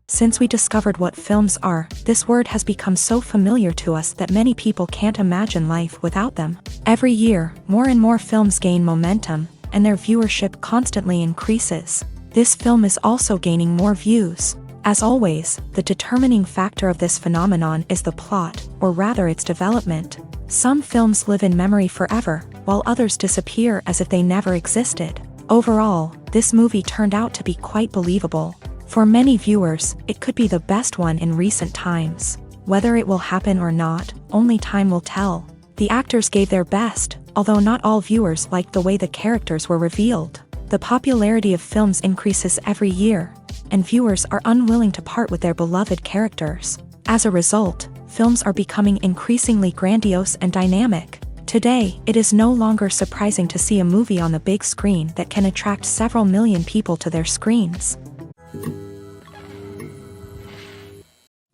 Since we discovered what films are, this word has become so familiar to us that many people can't imagine life without them. Every year, more and more films gain momentum, and their viewership constantly increases. This film is also gaining more views. As always, the determining factor of this phenomenon is the plot, or rather its development. Some films live in memory forever, while others disappear as if they never existed. Overall, this movie turned out to be quite believable. For many viewers, it could be the best one in recent times. Whether it will happen or not, only time will tell. The actors gave their best, although not all viewers liked the way the characters were revealed. The popularity of films increases every year, and viewers are unwilling to part with their beloved characters. As a result, films are becoming increasingly grandiose and dynamic. Today, it is no longer surprising to see a movie on the big screen that can attract several million people to their screens.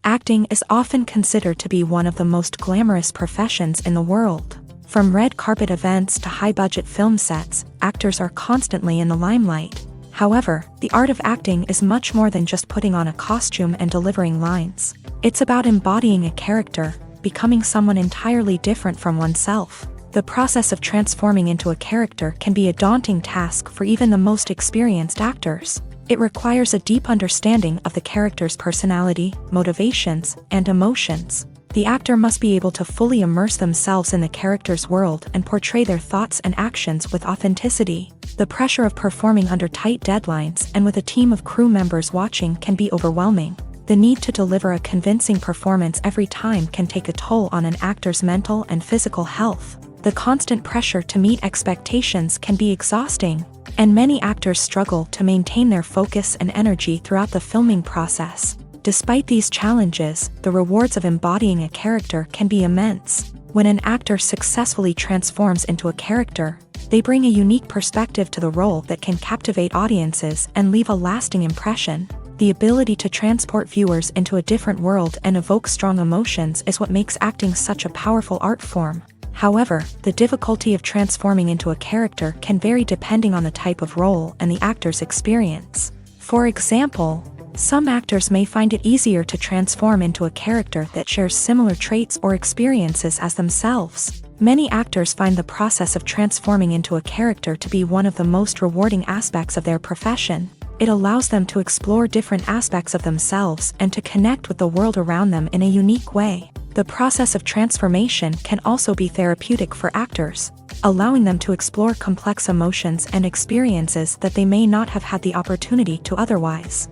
Acting is often considered to be one of the most glamorous professions in the world. From red carpet events to high-budget film sets, actors are constantly in the limelight. However, the art of acting is much more than just putting on a costume and delivering lines. It's about embodying a character, becoming someone entirely different from oneself. The process of transforming into a character can be a daunting task for even the most experienced actors. It requires a deep understanding of the character's personality, motivations, and emotions. The actor must be able to fully immerse themselves in the character's world and portray their thoughts and actions with authenticity. The pressure of performing under tight deadlines and with a team of crew members watching can be overwhelming. The need to deliver a convincing performance every time can take a toll on an actor's mental and physical health. The constant pressure to meet expectations can be exhausting, and many actors struggle to maintain their focus and energy throughout the filming process. Despite these challenges, the rewards of embodying a character can be immense. When an actor successfully transforms into a character, they bring a unique perspective to the role that can captivate audiences and leave a lasting impression. The ability to transport viewers into a different world and evoke strong emotions is what makes acting such a powerful art form. However, the difficulty of transforming into a character can vary depending on the type of role and the actor's experience. For example, some actors may find it easier to transform into a character that shares similar traits or experiences as themselves. Many actors find the process of transforming into a character to be one of the most rewarding aspects of their profession. It allows them to explore different aspects of themselves and to connect with the world around them in a unique way. The process of transformation can also be therapeutic for actors, allowing them to explore complex emotions and experiences that they may not have had the opportunity to otherwise.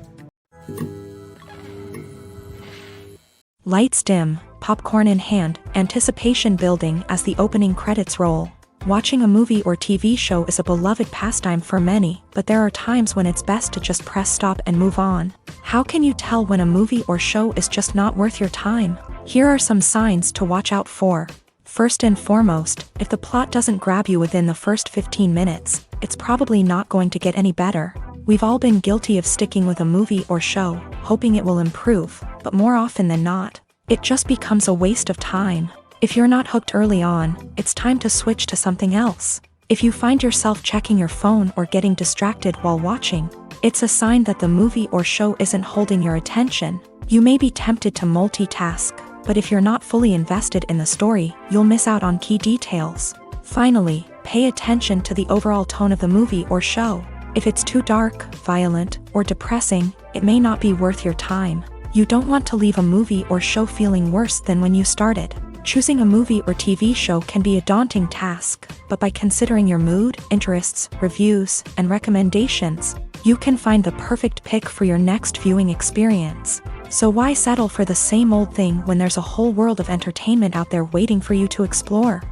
Lights dim, popcorn in hand, anticipation building as the opening credits roll. Watching a movie or TV show is a beloved pastime for many, but there are times when it's best to just press stop and move on. How can you tell when a movie or show is just not worth your time? Here are some signs to watch out for. First and foremost, if the plot doesn't grab you within the first 15 minutes, it's probably not going to get any better. We've all been guilty of sticking with a movie or show, hoping it will improve, but more often than not, it just becomes a waste of time. If you're not hooked early on, it's time to switch to something else. If you find yourself checking your phone or getting distracted while watching, it's a sign that the movie or show isn't holding your attention. You may be tempted to multitask, but if you're not fully invested in the story, you'll miss out on key details. Finally, pay attention to the overall tone of the movie or show. If it's too dark, violent, or depressing, it may not be worth your time. You don't want to leave a movie or show feeling worse than when you started. Choosing a movie or TV show can be a daunting task, but by considering your mood, interests, reviews, and recommendations, you can find the perfect pick for your next viewing experience. So why settle for the same old thing when there's a whole world of entertainment out there waiting for you to explore?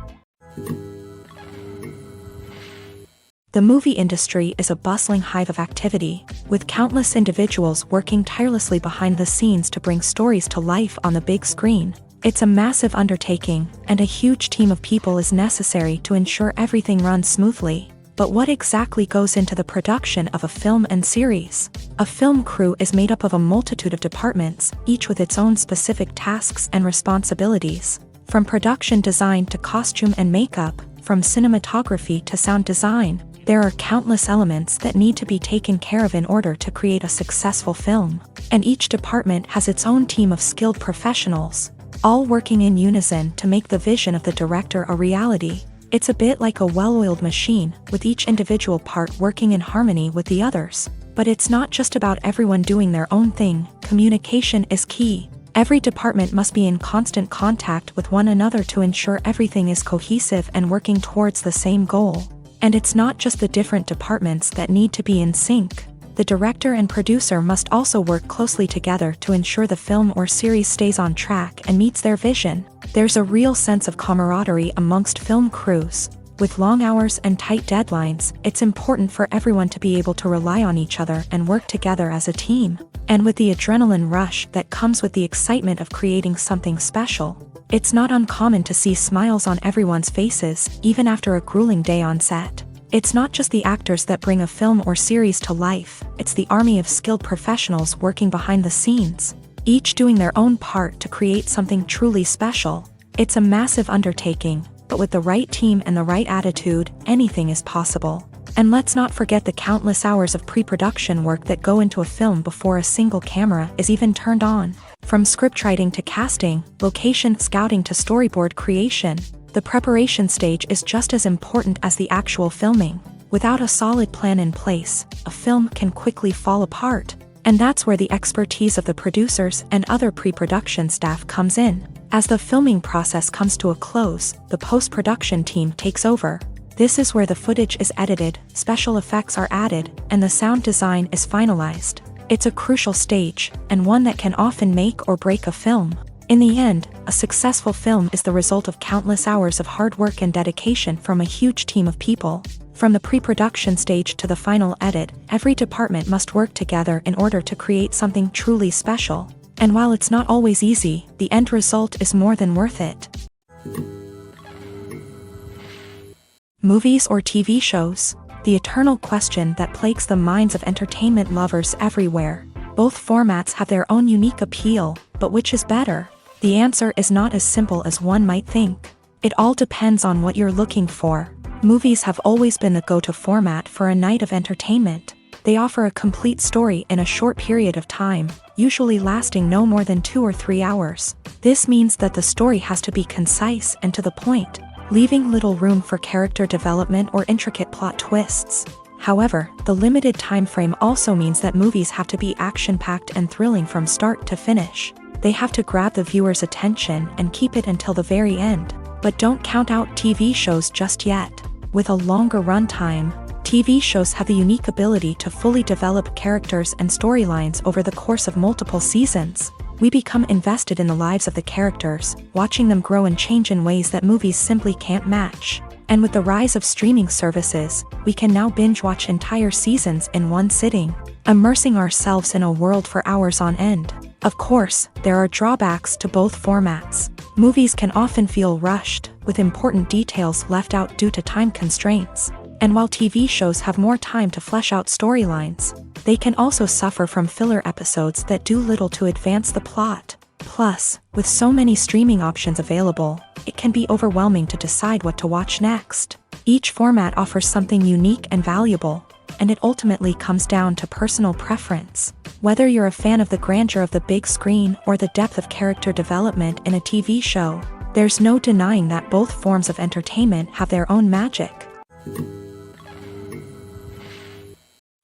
The movie industry is a bustling hive of activity, with countless individuals working tirelessly behind the scenes to bring stories to life on the big screen. It's a massive undertaking, and a huge team of people is necessary to ensure everything runs smoothly. But what exactly goes into the production of a film and series? A film crew is made up of a multitude of departments, each with its own specific tasks and responsibilities. From production design to costume and makeup, from cinematography to sound design, there are countless elements that need to be taken care of in order to create a successful film. And each department has its own team of skilled professionals, all working in unison to make the vision of the director a reality. It's a bit like a well-oiled machine, with each individual part working in harmony with the others. But it's not just about everyone doing their own thing. Communication is key. Every department must be in constant contact with one another to ensure everything is cohesive and working towards the same goal. And it's not just the different departments that need to be in sync. The director and producer must also work closely together to ensure the film or series stays on track and meets their vision. There's a real sense of camaraderie amongst film crews. With long hours and tight deadlines, it's important for everyone to be able to rely on each other and work together as a team. And with the adrenaline rush that comes with the excitement of creating something special, it's not uncommon to see smiles on everyone's faces, even after a grueling day on set. It's not just the actors that bring a film or series to life, it's the army of skilled professionals working behind the scenes, each doing their own part to create something truly special. It's a massive undertaking, but with the right team and the right attitude, anything is possible. And let's not forget the countless hours of pre-production work that go into a film before a single camera is even turned on. From scriptwriting to casting, location scouting to storyboard creation, the preparation stage is just as important as the actual filming. Without a solid plan in place, a film can quickly fall apart. And that's where the expertise of the producers and other pre-production staff comes in. As the filming process comes to a close, the post-production team takes over. This is where the footage is edited, special effects are added, and the sound design is finalized. It's a crucial stage, and one that can often make or break a film. In the end, a successful film is the result of countless hours of hard work and dedication from a huge team of people. From the pre-production stage to the final edit, every department must work together in order to create something truly special. And while it's not always easy, the end result is more than worth it. Movies or TV shows? The eternal question that plagues the minds of entertainment lovers everywhere. Both formats have their own unique appeal, but which is better? The answer is not as simple as one might think. It all depends on what you're looking for. Movies have always been the go-to format for a night of entertainment. They offer a complete story in a short period of time, usually lasting no more than 2 or 3 hours. This means that the story has to be concise and to the point, leaving little room for character development or intricate plot twists. However, the limited time frame also means that movies have to be action-packed and thrilling from start to finish. They have to grab the viewer's attention and keep it until the very end. But don't count out TV shows just yet. With a longer runtime, TV shows have the unique ability to fully develop characters and storylines over the course of multiple seasons. We become invested in the lives of the characters, watching them grow and change in ways that movies simply can't match. And with the rise of streaming services, we can now binge-watch entire seasons in one sitting, immersing ourselves in a world for hours on end. Of course, there are drawbacks to both formats. Movies can often feel rushed, with important details left out due to time constraints. And while TV shows have more time to flesh out storylines, they can also suffer from filler episodes that do little to advance the plot. Plus, with so many streaming options available, it can be overwhelming to decide what to watch next. Each format offers something unique and valuable, and it ultimately comes down to personal preference. Whether you're a fan of the grandeur of the big screen or the depth of character development in a TV show, there's no denying that both forms of entertainment have their own magic.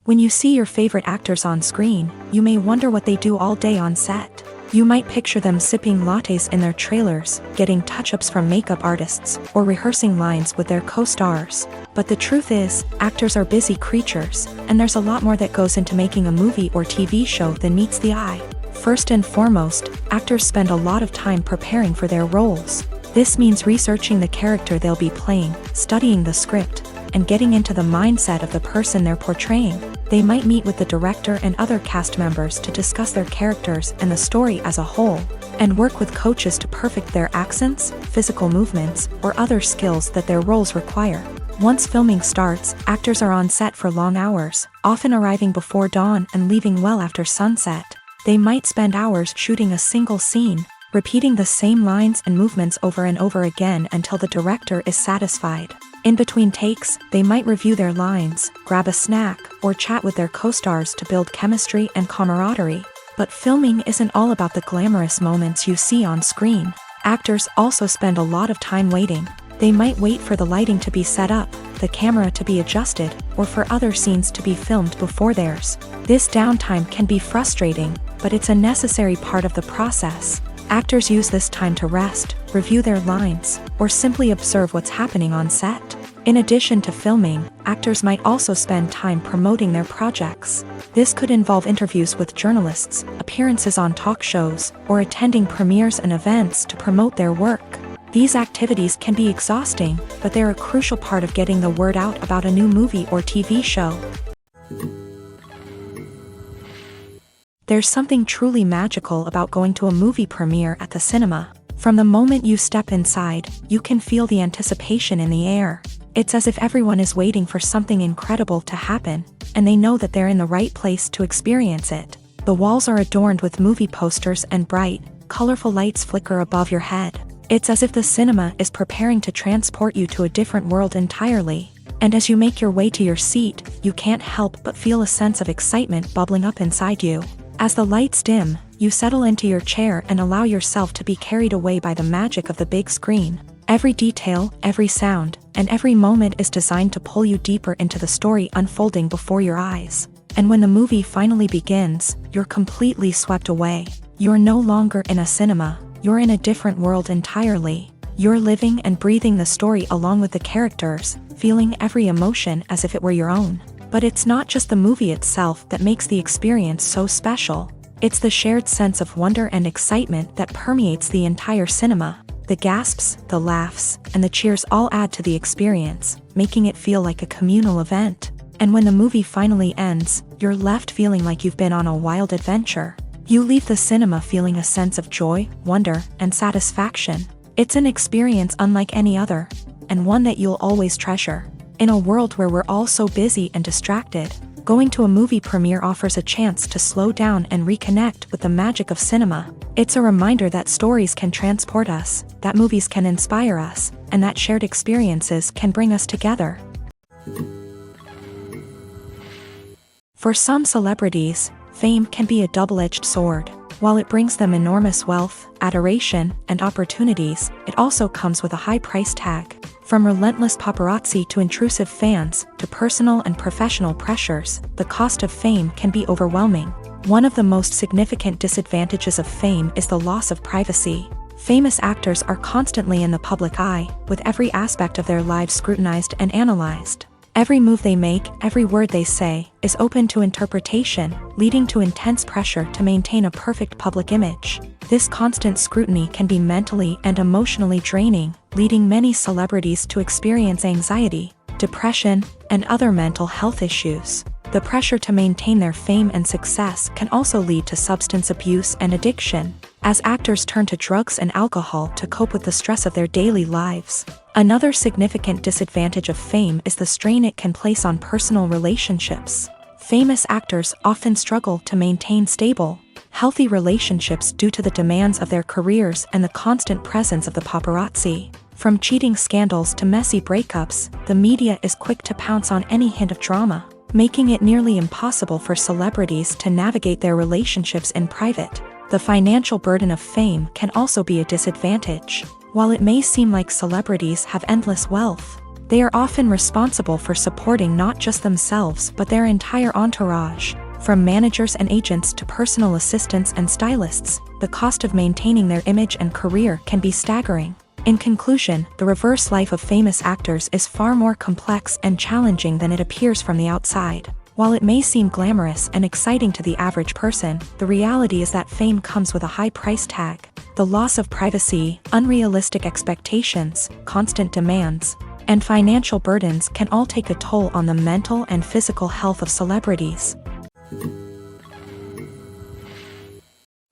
When you see your favorite actors on screen, you may wonder what they do all day on set. You might picture them sipping lattes in their trailers, getting touch-ups from makeup artists, or rehearsing lines with their co-stars. But the truth is, actors are busy creatures, and there's a lot more that goes into making a movie or TV show than meets the eye. First and foremost, actors spend a lot of time preparing for their roles. This means researching the character they'll be playing, studying the script, and getting into the mindset of the person they're portraying. They might meet with the director and other cast members to discuss their characters and the story as a whole, and work with coaches to perfect their accents, physical movements, or other skills that their roles require. Once filming starts, actors are on set for long hours, often arriving before dawn and leaving well after sunset. They might spend hours shooting a single scene, repeating the same lines and movements over and over again until the director is satisfied. In between takes, they might review their lines, grab a snack, or chat with their co-stars to build chemistry and camaraderie. But filming isn't all about the glamorous moments you see on screen. Actors also spend a lot of time waiting. They might wait for the lighting to be set up, the camera to be adjusted, or for other scenes to be filmed before theirs. This downtime can be frustrating, but it's a necessary part of the process. Actors use this time to rest, review their lines, or simply observe what's happening on set. In addition to filming, actors might also spend time promoting their projects. This could involve interviews with journalists, appearances on talk shows, or attending premieres and events to promote their work. These activities can be exhausting, but they're a crucial part of getting the word out about a new movie or TV show. There's something truly magical about going to a movie premiere at the cinema. From the moment you step inside, you can feel the anticipation in the air. It's as if everyone is waiting for something incredible to happen, and they know that they're in the right place to experience it. The walls are adorned with movie posters and bright, colorful lights flicker above your head. It's as if the cinema is preparing to transport you to a different world entirely. And as you make your way to your seat, you can't help but feel a sense of excitement bubbling up inside you. As the lights dim, you settle into your chair and allow yourself to be carried away by the magic of the big screen. Every detail, every sound, and every moment is designed to pull you deeper into the story unfolding before your eyes. And when the movie finally begins, you're completely swept away. You're no longer in a cinema, you're in a different world entirely. You're living and breathing the story along with the characters, feeling every emotion as if it were your own. But it's not just the movie itself that makes the experience so special. It's the shared sense of wonder and excitement that permeates the entire cinema. The gasps, the laughs, and the cheers all add to the experience, making it feel like a communal event. And when the movie finally ends, you're left feeling like you've been on a wild adventure. You leave the cinema feeling a sense of joy, wonder, and satisfaction. It's an experience unlike any other, and one that you'll always treasure. In a world where we're all so busy and distracted, going to a movie premiere offers a chance to slow down and reconnect with the magic of cinema. It's a reminder that stories can transport us, that movies can inspire us, and that shared experiences can bring us together. For some celebrities, fame can be a double-edged sword. While it brings them enormous wealth, adoration, and opportunities, it also comes with a high price tag. From relentless paparazzi to intrusive fans, to personal and professional pressures, the cost of fame can be overwhelming. One of the most significant disadvantages of fame is the loss of privacy. Famous actors are constantly in the public eye, with every aspect of their lives scrutinized and analyzed. Every move they make, every word they say, is open to interpretation, leading to intense pressure to maintain a perfect public image. This constant scrutiny can be mentally and emotionally draining, leading many celebrities to experience anxiety, depression, and other mental health issues. The pressure to maintain their fame and success can also lead to substance abuse and addiction, as actors turn to drugs and alcohol to cope with the stress of their daily lives. Another significant disadvantage of fame is the strain it can place on personal relationships. Famous actors often struggle to maintain stable, healthy relationships due to the demands of their careers and the constant presence of the paparazzi. From cheating scandals to messy breakups, the media is quick to pounce on any hint of drama, making it nearly impossible for celebrities to navigate their relationships in private. The financial burden of fame can also be a disadvantage. While it may seem like celebrities have endless wealth, they are often responsible for supporting not just themselves but their entire entourage. From managers and agents to personal assistants and stylists, the cost of maintaining their image and career can be staggering. In conclusion, the reverse life of famous actors is far more complex and challenging than it appears from the outside. While it may seem glamorous and exciting to the average person, the reality is that fame comes with a high price tag. The loss of privacy, unrealistic expectations, constant demands, and financial burdens can all take a toll on the mental and physical health of celebrities.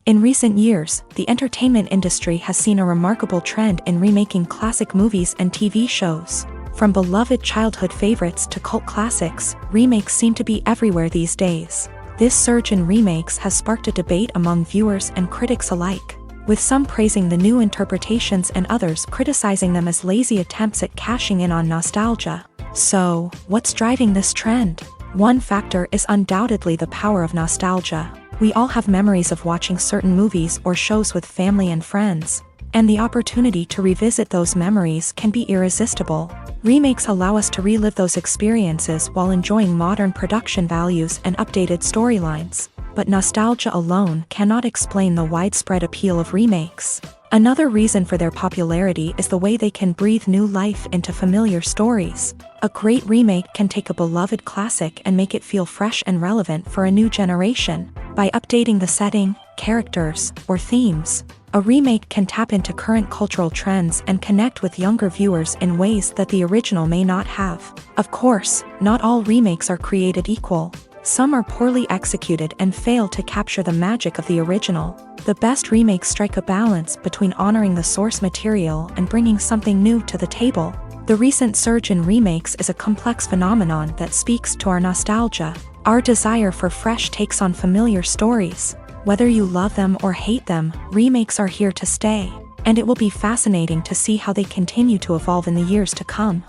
In recent years, the entertainment industry has seen a remarkable trend in remaking classic movies and TV shows. From beloved childhood favorites to cult classics, remakes seem to be everywhere these days. This surge in remakes has sparked a debate among viewers and critics alike, with some praising the new interpretations and others criticizing them as lazy attempts at cashing in on nostalgia. So, what's driving this trend? One factor is undoubtedly the power of nostalgia. We all have memories of watching certain movies or shows with family and friends, and the opportunity to revisit those memories can be irresistible. Remakes allow us to relive those experiences while enjoying modern production values and updated storylines. But nostalgia alone cannot explain the widespread appeal of remakes. Another reason for their popularity is the way they can breathe new life into familiar stories. A great remake can take a beloved classic and make it feel fresh and relevant for a new generation. By updating the setting, characters, or themes, a remake can tap into current cultural trends and connect with younger viewers in ways that the original may not have. Of course, not all remakes are created equal. Some are poorly executed and fail to capture the magic of the original. The best remakes strike a balance between honoring the source material and bringing something new to the table. The recent surge in remakes is a complex phenomenon that speaks to our nostalgia, our desire for fresh takes on familiar stories. Whether you love them or hate them, remakes are here to stay, and it will be fascinating to see how they continue to evolve in the years to come.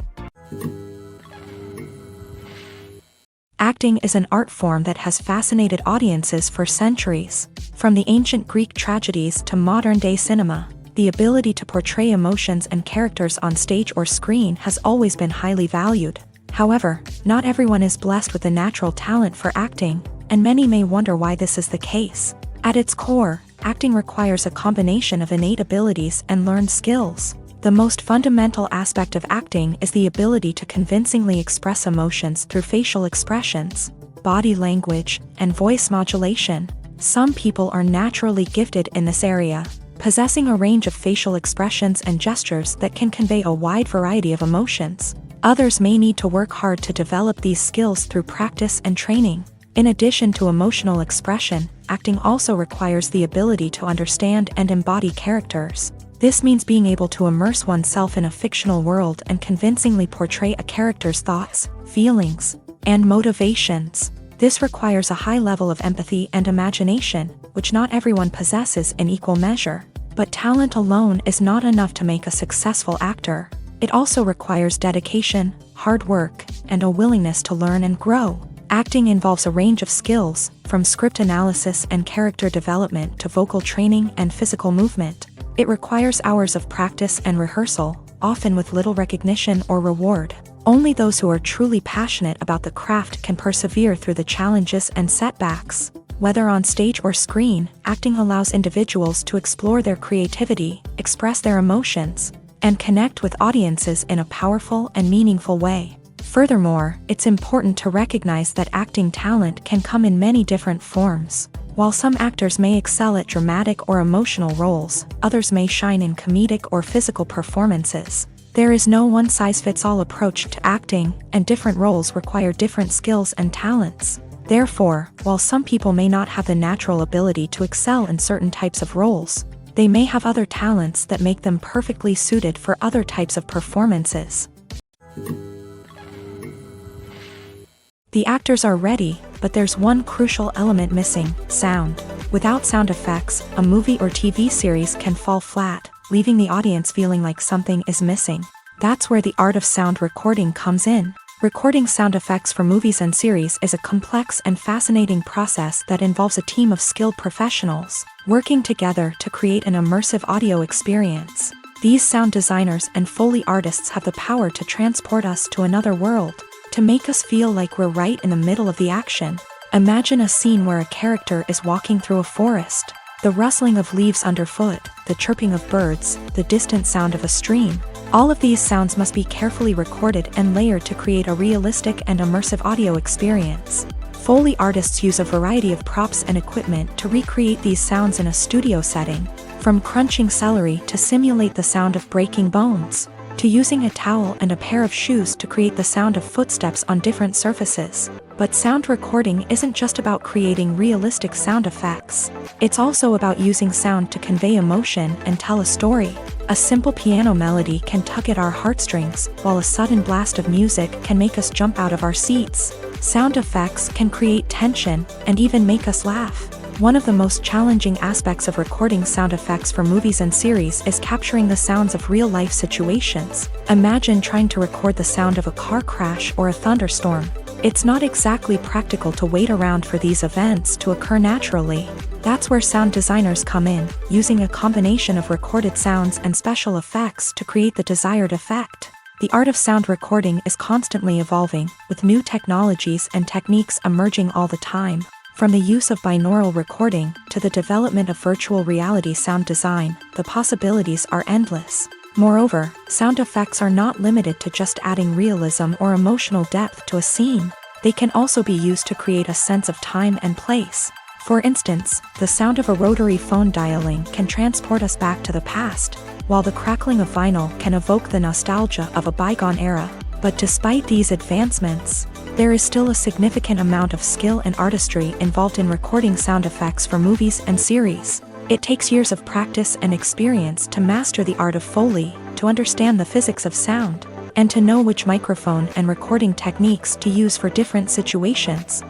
Acting is an art form that has fascinated audiences for centuries. From the ancient Greek tragedies to modern-day cinema, the ability to portray emotions and characters on stage or screen has always been highly valued. However, not everyone is blessed with a natural talent for acting, and many may wonder why this is the case. At its core, acting requires a combination of innate abilities and learned skills. The most fundamental aspect of acting is the ability to convincingly express emotions through facial expressions, body language, and voice modulation. Some people are naturally gifted in this area, possessing a range of facial expressions and gestures that can convey a wide variety of emotions. Others may need to work hard to develop these skills through practice and training. In addition to emotional expression, acting also requires the ability to understand and embody characters. This means being able to immerse oneself in a fictional world and convincingly portray a character's thoughts, feelings, and motivations. This requires a high level of empathy and imagination, which not everyone possesses in equal measure. But talent alone is not enough to make a successful actor. It also requires dedication, hard work, and a willingness to learn and grow. Acting involves a range of skills, from script analysis and character development to vocal training and physical movement. It requires hours of practice and rehearsal, often with little recognition or reward. Only those who are truly passionate about the craft can persevere through the challenges and setbacks. Whether on stage or screen, acting allows individuals to explore their creativity, express their emotions, and connect with audiences in a powerful and meaningful way. Furthermore, it's important to recognize that acting talent can come in many different forms. While some actors may excel at dramatic or emotional roles, others may shine in comedic or physical performances. There is no one-size-fits-all approach to acting, and different roles require different skills and talents. Therefore, while some people may not have the natural ability to excel in certain types of roles, they may have other talents that make them perfectly suited for other types of performances. The actors are ready, but there's one crucial element missing: sound. Without sound effects, a movie or TV series can fall flat, leaving the audience feeling like something is missing. That's where the art of sound recording comes in. Recording sound effects for movies and series is a complex and fascinating process that involves a team of skilled professionals working together to create an immersive audio experience. These sound designers and Foley artists have the power to transport us to another world, to make us feel like we're right in the middle of the action. Imagine a scene where a character is walking through a forest. The rustling of leaves underfoot, the chirping of birds, the distant sound of a stream. All of these sounds must be carefully recorded and layered to create a realistic and immersive audio experience. Foley artists use a variety of props and equipment to recreate these sounds in a studio setting, from crunching celery to simulate the sound of breaking bones, to using a towel and a pair of shoes to create the sound of footsteps on different surfaces. But sound recording isn't just about creating realistic sound effects. It's also about using sound to convey emotion and tell a story. A simple piano melody can tug at our heartstrings, while a sudden blast of music can make us jump out of our seats. Sound effects can create tension and even make us laugh. One of the most challenging aspects of recording sound effects for movies and series is capturing the sounds of real-life situations. Imagine trying to record the sound of a car crash or a thunderstorm. It's not exactly practical to wait around for these events to occur naturally. That's where sound designers come in, using a combination of recorded sounds and special effects to create the desired effect. The art of sound recording is constantly evolving, with new technologies and techniques emerging all the time. From the use of binaural recording to the development of virtual reality sound design, the possibilities are endless. Moreover, sound effects are not limited to just adding realism or emotional depth to a scene. They can also be used to create a sense of time and place. For instance, the sound of a rotary phone dialing can transport us back to the past, while the crackling of vinyl can evoke the nostalgia of a bygone era. But despite these advancements, there is still a significant amount of skill and artistry involved in recording sound effects for movies and series. It takes years of practice and experience to master the art of Foley, to understand the physics of sound, and to know which microphone and recording techniques to use for different situations.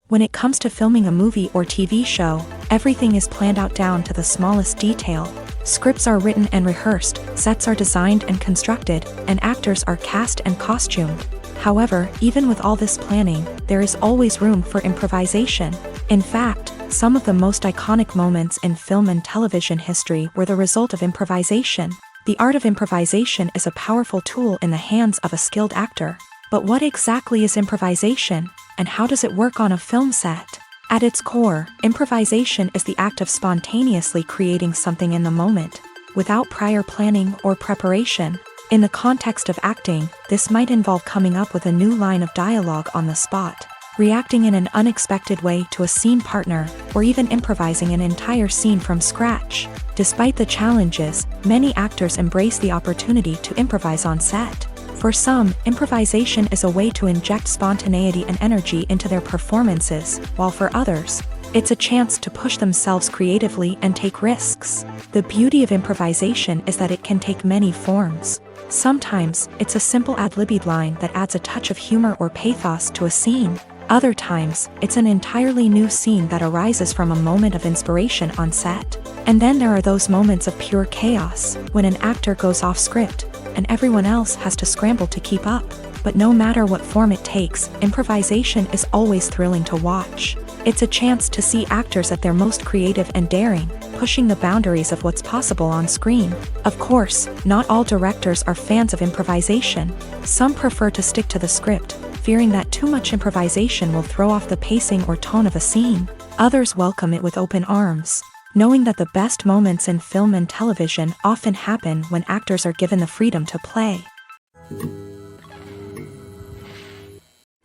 When it comes to filming a movie or TV show, everything is planned out down to the smallest detail. Scripts are written and rehearsed, sets are designed and constructed, and actors are cast and costumed. However, even with all this planning, there is always room for improvisation. In fact, some of the most iconic moments in film and television history were the result of improvisation. The art of improvisation is a powerful tool in the hands of a skilled actor. But what exactly is improvisation, and how does it work on a film set? At its core, improvisation is the act of spontaneously creating something in the moment, without prior planning or preparation. In the context of acting, this might involve coming up with a new line of dialogue on the spot, reacting in an unexpected way to a scene partner, or even improvising an entire scene from scratch. Despite the challenges, many actors embrace the opportunity to improvise on set. For some, improvisation is a way to inject spontaneity and energy into their performances, while for others, it's a chance to push themselves creatively and take risks. The beauty of improvisation is that it can take many forms. Sometimes, it's a simple ad-libbed line that adds a touch of humor or pathos to a scene. Other times, it's an entirely new scene that arises from a moment of inspiration on set. And then there are those moments of pure chaos, when an actor goes off script, and everyone else has to scramble to keep up. But no matter what form it takes, improvisation is always thrilling to watch. It's a chance to see actors at their most creative and daring, pushing the boundaries of what's possible on screen. Of course, not all directors are fans of improvisation. Some prefer to stick to the script, fearing that too much improvisation will throw off the pacing or tone of a scene. Others welcome it with open arms, knowing that the best moments in film and television often happen when actors are given the freedom to play.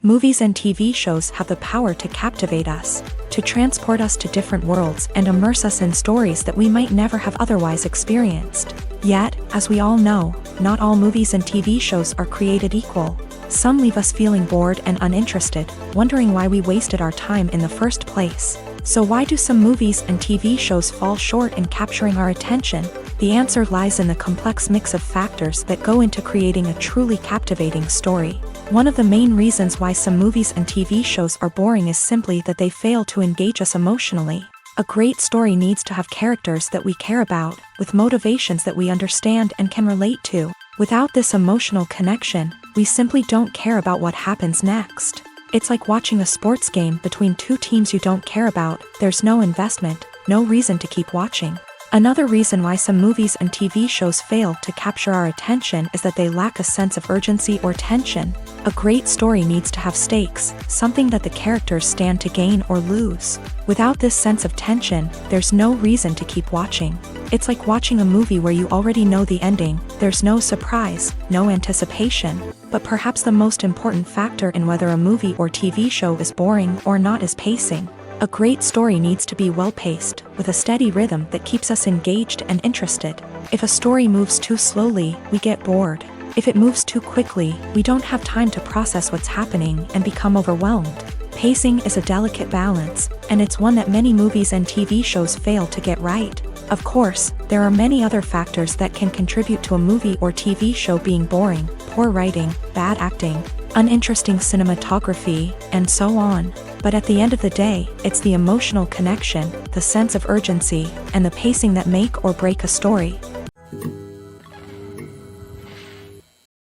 Movies and TV shows have the power to captivate us, to transport us to different worlds and immerse us in stories that we might never have otherwise experienced. Yet, as we all know, not all movies and TV shows are created equal. Some leave us feeling bored and uninterested, wondering why we wasted our time in the first place. So why do some movies and TV shows fall short in capturing our attention? The answer lies in the complex mix of factors that go into creating a truly captivating story. One of the main reasons why some movies and TV shows are boring is simply that they fail to engage us emotionally. A great story needs to have characters that we care about, with motivations that we understand and can relate to. Without this emotional connection, we simply don't care about what happens next. It's like watching a sports game between two teams you don't care about. There's no investment, no reason to keep watching. Another reason why some movies and TV shows fail to capture our attention is that they lack a sense of urgency or tension. A great story needs to have stakes, something that the characters stand to gain or lose. Without this sense of tension, there's no reason to keep watching. It's like watching a movie where you already know the ending. There's no surprise, no anticipation. But perhaps the most important factor in whether a movie or TV show is boring or not is pacing. A great story needs to be well-paced, with a steady rhythm that keeps us engaged and interested. If a story moves too slowly, we get bored. If it moves too quickly, we don't have time to process what's happening and become overwhelmed. Pacing is a delicate balance, and it's one that many movies and TV shows fail to get right. Of course, there are many other factors that can contribute to a movie or TV show being boring: poor writing, bad acting, uninteresting cinematography, and so on. But at the end of the day, it's the emotional connection, the sense of urgency, and the pacing that make or break a story.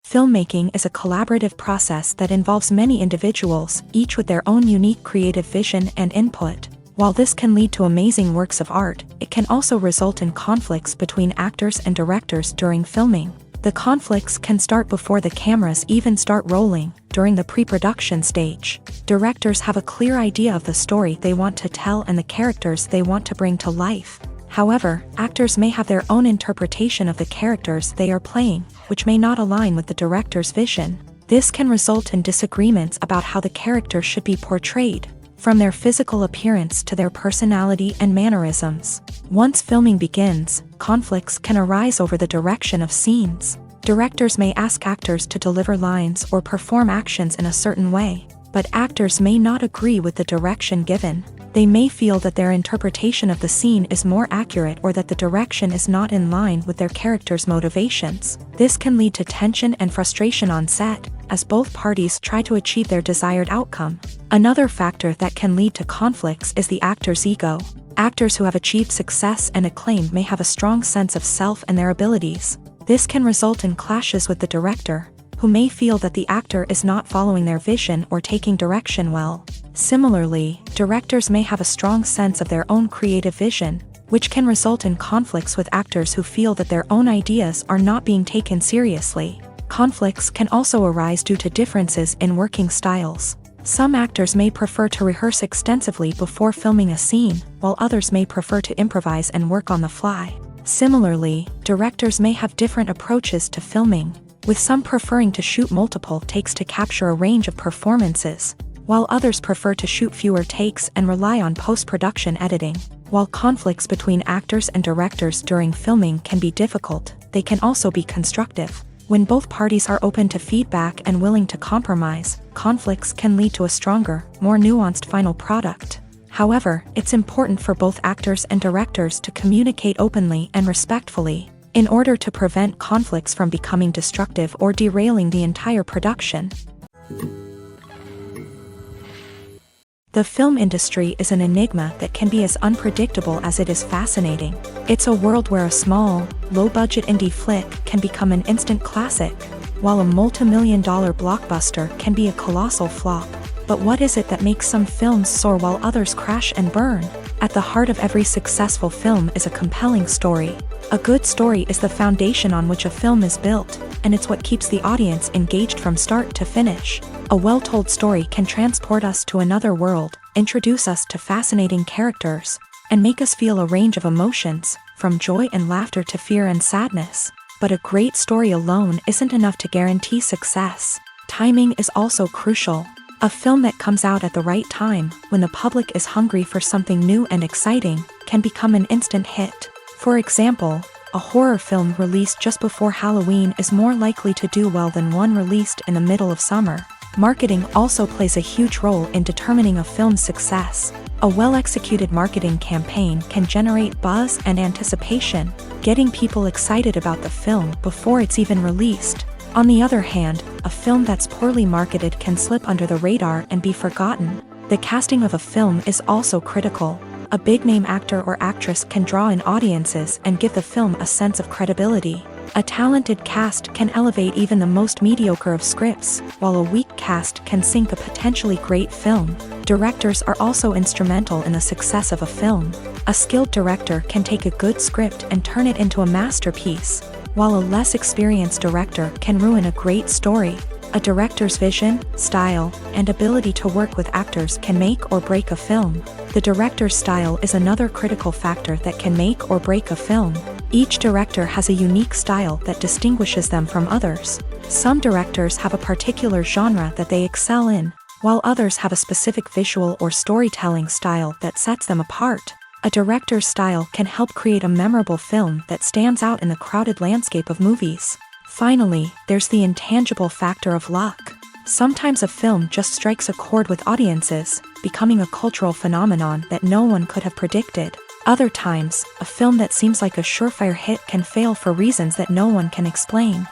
Filmmaking is a collaborative process that involves many individuals, each with their own unique creative vision and input. While this can lead to amazing works of art, it can also result in conflicts between actors and directors during filming. The conflicts can start before the cameras even start rolling, during the pre-production stage. Directors have a clear idea of the story they want to tell and the characters they want to bring to life. However, actors may have their own interpretation of the characters they are playing, which may not align with the director's vision. This can result in disagreements about how the character should be portrayed, from their physical appearance to their personality and mannerisms. Once filming begins, conflicts can arise over the direction of scenes. Directors may ask actors to deliver lines or perform actions in a certain way, but actors may not agree with the direction given. They may feel that their interpretation of the scene is more accurate or that the direction is not in line with their character's motivations. This can lead to tension and frustration on set, as both parties try to achieve their desired outcome. Another factor that can lead to conflicts is the actor's ego. Actors who have achieved success and acclaim may have a strong sense of self and their abilities. This can result in clashes with the director, who may feel that the actor is not following their vision or taking direction well. Similarly, directors may have a strong sense of their own creative vision, which can result in conflicts with actors who feel that their own ideas are not being taken seriously. Conflicts can also arise due to differences in working styles. Some actors may prefer to rehearse extensively before filming a scene, while others may prefer to improvise and work on the fly. Similarly, directors may have different approaches to filming, with some preferring to shoot multiple takes to capture a range of performances, while others prefer to shoot fewer takes and rely on post-production editing. While conflicts between actors and directors during filming can be difficult, they can also be constructive. When both parties are open to feedback and willing to compromise, conflicts can lead to a stronger, more nuanced final product. However, it's important for both actors and directors to communicate openly and respectfully, in order to prevent conflicts from becoming destructive or derailing the entire production. The film industry is an enigma that can be as unpredictable as it is fascinating. It's a world where a small, low-budget indie flick can become an instant classic, while a multi-million-dollar blockbuster can be a colossal flop. But what is it that makes some films soar while others crash and burn? At the heart of every successful film is a compelling story. A good story is the foundation on which a film is built, and it's what keeps the audience engaged from start to finish. A well-told story can transport us to another world, introduce us to fascinating characters, and make us feel a range of emotions, from joy and laughter to fear and sadness. But a great story alone isn't enough to guarantee success. Timing is also crucial. A film that comes out at the right time, when the public is hungry for something new and exciting, can become an instant hit. For example, a horror film released just before Halloween is more likely to do well than one released in the middle of summer. Marketing also plays a huge role in determining a film's success. A well-executed marketing campaign can generate buzz and anticipation, getting people excited about the film before it's even released. On the other hand, a film that's poorly marketed can slip under the radar and be forgotten. The casting of a film is also critical. A big-name actor or actress can draw in audiences and give the film a sense of credibility. A talented cast can elevate even the most mediocre of scripts, while a weak cast can sink a potentially great film. Directors are also instrumental in the success of a film. A skilled director can take a good script and turn it into a masterpiece, while a less experienced director can ruin a great story. A director's vision, style, and ability to work with actors can make or break a film. The director's style is another critical factor that can make or break a film. Each director has a unique style that distinguishes them from others. Some directors have a particular genre that they excel in, while others have a specific visual or storytelling style that sets them apart. A director's style can help create a memorable film that stands out in the crowded landscape of movies. Finally, there's the intangible factor of luck. Sometimes a film just strikes a chord with audiences, becoming a cultural phenomenon that no one could have predicted. Other times, a film that seems like a surefire hit can fail for reasons that no one can explain.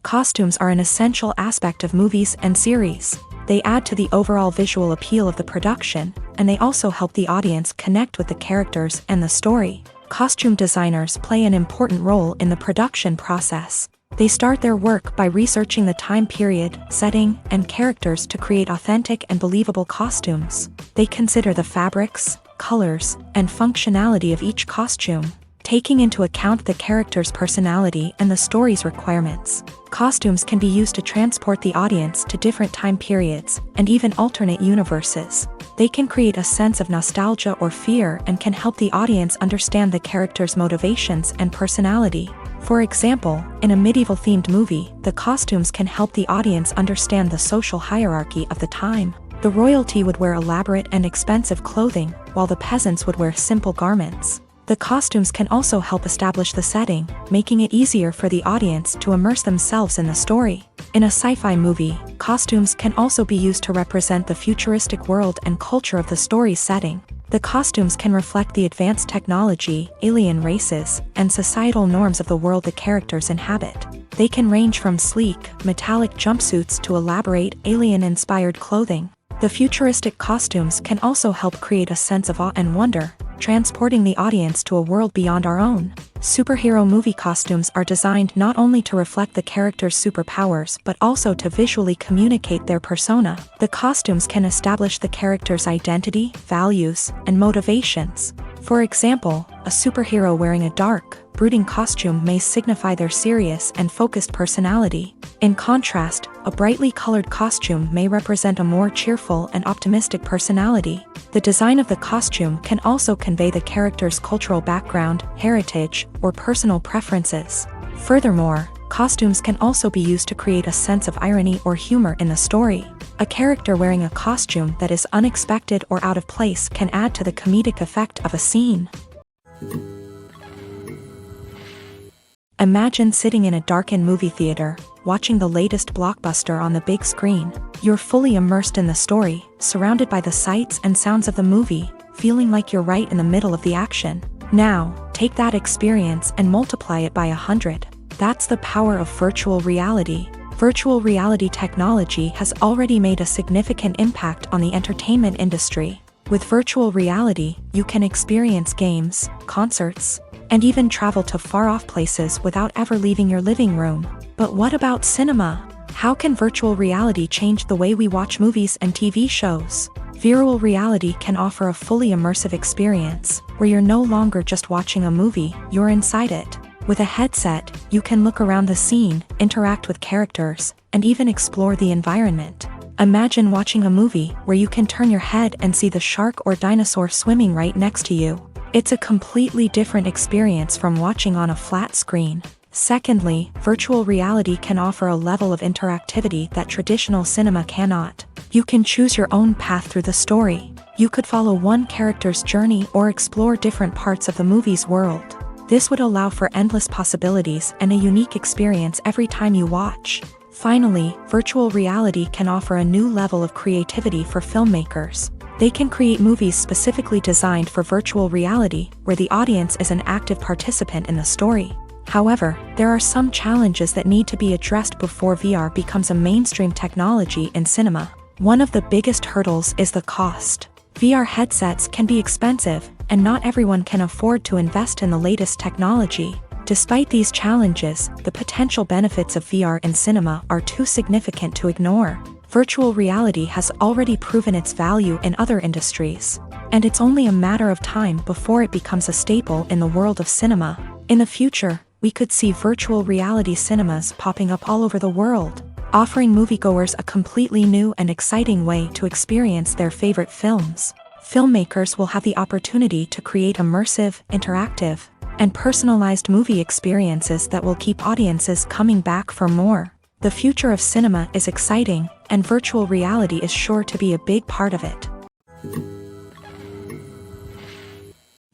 Costumes are an essential aspect of movies and series. They add to the overall visual appeal of the production, and they also help the audience connect with the characters and the story. Costume designers play an important role in the production process. They start their work by researching the time period, setting, and characters to create authentic and believable costumes. They consider the fabrics, colors, and functionality of each costume, taking into account the character's personality and the story's requirements. Costumes can be used to transport the audience to different time periods and even alternate universes. They can create a sense of nostalgia or fear and can help the audience understand the character's motivations and personality. For example, in a medieval-themed movie, the costumes can help the audience understand the social hierarchy of the time. The royalty would wear elaborate and expensive clothing, while the peasants would wear simple garments. The costumes can also help establish the setting, making it easier for the audience to immerse themselves in the story. In a sci-fi movie, costumes can also be used to represent the futuristic world and culture of the story's setting. The costumes can reflect the advanced technology, alien races, and societal norms of the world the characters inhabit. They can range from sleek, metallic jumpsuits to elaborate, alien-inspired clothing. The futuristic costumes can also help create a sense of awe and wonder, transporting the audience to a world beyond our own. Superhero movie costumes are designed not only to reflect the character's superpowers but also to visually communicate their persona. The costumes can establish the character's identity, values, and motivations. For example, a superhero wearing a dark, brooding costume may signify their serious and focused personality. In contrast, a brightly colored costume may represent a more cheerful and optimistic personality. The design of the costume can also convey the character's cultural background, heritage, or personal preferences. Furthermore, costumes can also be used to create a sense of irony or humor in the story. A character wearing a costume that is unexpected or out of place can add to the comedic effect of a scene. Imagine sitting in a darkened movie theater, watching the latest blockbuster on the big screen. You're fully immersed in the story, surrounded by the sights and sounds of the movie, feeling like you're right in the middle of the action. Now, take that experience and multiply it by 100. That's the power of virtual reality. Virtual reality technology has already made a significant impact on the entertainment industry. With virtual reality, you can experience games, concerts, and even travel to far-off places without ever leaving your living room. But what about cinema? How can virtual reality change the way we watch movies and TV shows? Virtual reality can offer a fully immersive experience, where you're no longer just watching a movie, you're inside it. With a headset, you can look around the scene, interact with characters, and even explore the environment. Imagine watching a movie where you can turn your head and see the shark or dinosaur swimming right next to you. It's a completely different experience from watching on a flat screen. Secondly, virtual reality can offer a level of interactivity that traditional cinema cannot. You can choose your own path through the story. You could follow one character's journey or explore different parts of the movie's world. This would allow for endless possibilities and a unique experience every time you watch. Finally, virtual reality can offer a new level of creativity for filmmakers. They can create movies specifically designed for virtual reality, where the audience is an active participant in the story. However, there are some challenges that need to be addressed before VR becomes a mainstream technology in cinema. One of the biggest hurdles is the cost. VR headsets can be expensive, and not everyone can afford to invest in the latest technology. Despite these challenges, the potential benefits of VR in cinema are too significant to ignore. Virtual reality has already proven its value in other industries, and it's only a matter of time before it becomes a staple in the world of cinema. In the future, we could see virtual reality cinemas popping up all over the world, offering moviegoers a completely new and exciting way to experience their favorite films. Filmmakers will have the opportunity to create immersive, interactive, and personalized movie experiences that will keep audiences coming back for more. The future of cinema is exciting, and virtual reality is sure to be a big part of it.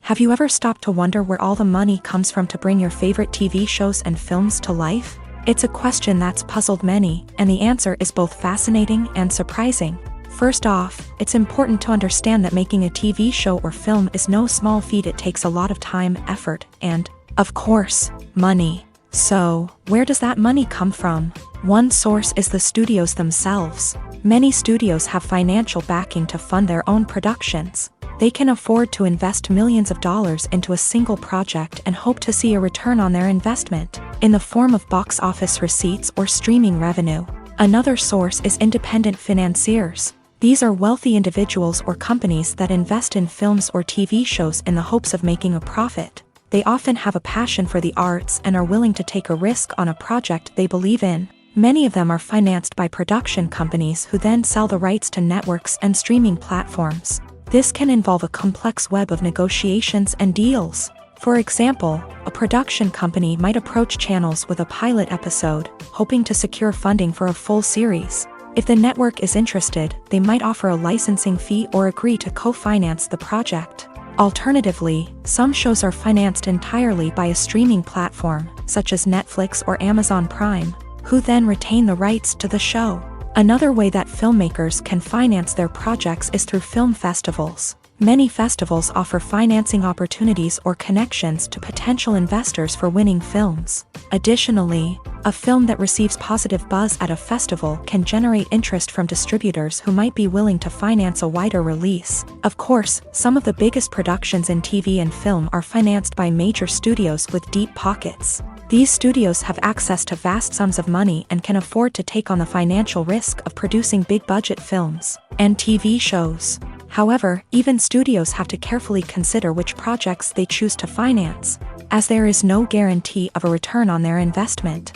Have you ever stopped to wonder where all the money comes from to bring your favorite TV shows and films to life? It's a question that's puzzled many, and the answer is both fascinating and surprising. First off, it's important to understand that making a TV show or film is no small feat. It takes a lot of time, effort, and, of course, money. So, where does that money come from? One source is the studios themselves. Many studios have financial backing to fund their own productions. They can afford to invest millions of dollars into a single project and hope to see a return on their investment, in the form of box office receipts or streaming revenue. Another source is independent financiers. These are wealthy individuals or companies that invest in films or TV shows in the hopes of making a profit. They often have a passion for the arts and are willing to take a risk on a project they believe in. Many of them are financed by production companies who then sell the rights to networks and streaming platforms. This can involve a complex web of negotiations and deals. For example, a production company might approach channels with a pilot episode, hoping to secure funding for a full series. If the network is interested, they might offer a licensing fee or agree to co-finance the project. Alternatively, some shows are financed entirely by a streaming platform, such as Netflix or Amazon Prime, who then retain the rights to the show. Another way that filmmakers can finance their projects is through film festivals. Many festivals offer financing opportunities or connections to potential investors for winning films. Additionally, a film that receives positive buzz at a festival can generate interest from distributors who might be willing to finance a wider release. Of course, some of the biggest productions in TV and film are financed by major studios with deep pockets. These studios have access to vast sums of money and can afford to take on the financial risk of producing big-budget films and TV shows. However, even studios have to carefully consider which projects they choose to finance, as there is no guarantee of a return on their investment.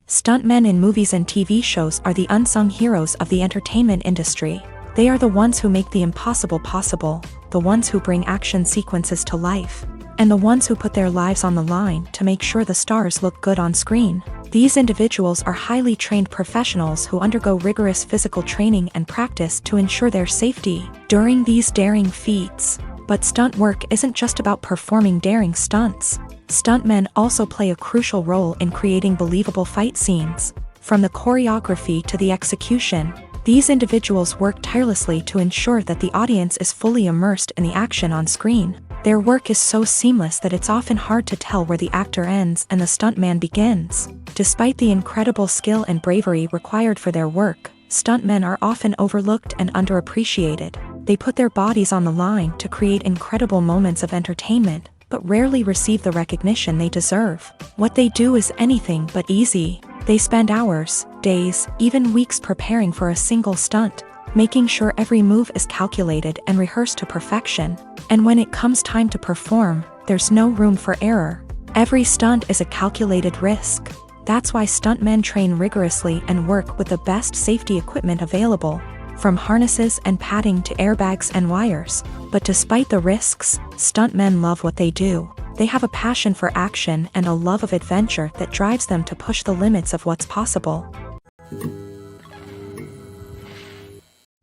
Stuntmen in movies and TV shows are the unsung heroes of the entertainment industry. They are the ones who make the impossible possible, the ones who bring action sequences to life, and the ones who put their lives on the line to make sure the stars look good on screen. These individuals are highly trained professionals who undergo rigorous physical training and practice to ensure their safety during these daring feats. But stunt work isn't just about performing daring stunts. Stuntmen also play a crucial role in creating believable fight scenes. From the choreography to the execution, these individuals work tirelessly to ensure that the audience is fully immersed in the action on screen. Their work is so seamless that it's often hard to tell where the actor ends and the stuntman begins. Despite the incredible skill and bravery required for their work, stuntmen are often overlooked and underappreciated. They put their bodies on the line to create incredible moments of entertainment, but rarely receive the recognition they deserve. What they do is anything but easy. They spend hours, days, even weeks preparing for a single stunt, making sure every move is calculated and rehearsed to perfection. And when it comes time to perform, there's no room for error. Every stunt is a calculated risk. That's why stuntmen train rigorously and work with the best safety equipment available, from harnesses and padding to airbags and wires. But despite the risks, stuntmen love what they do. They have a passion for action and a love of adventure that drives them to push the limits of what's possible.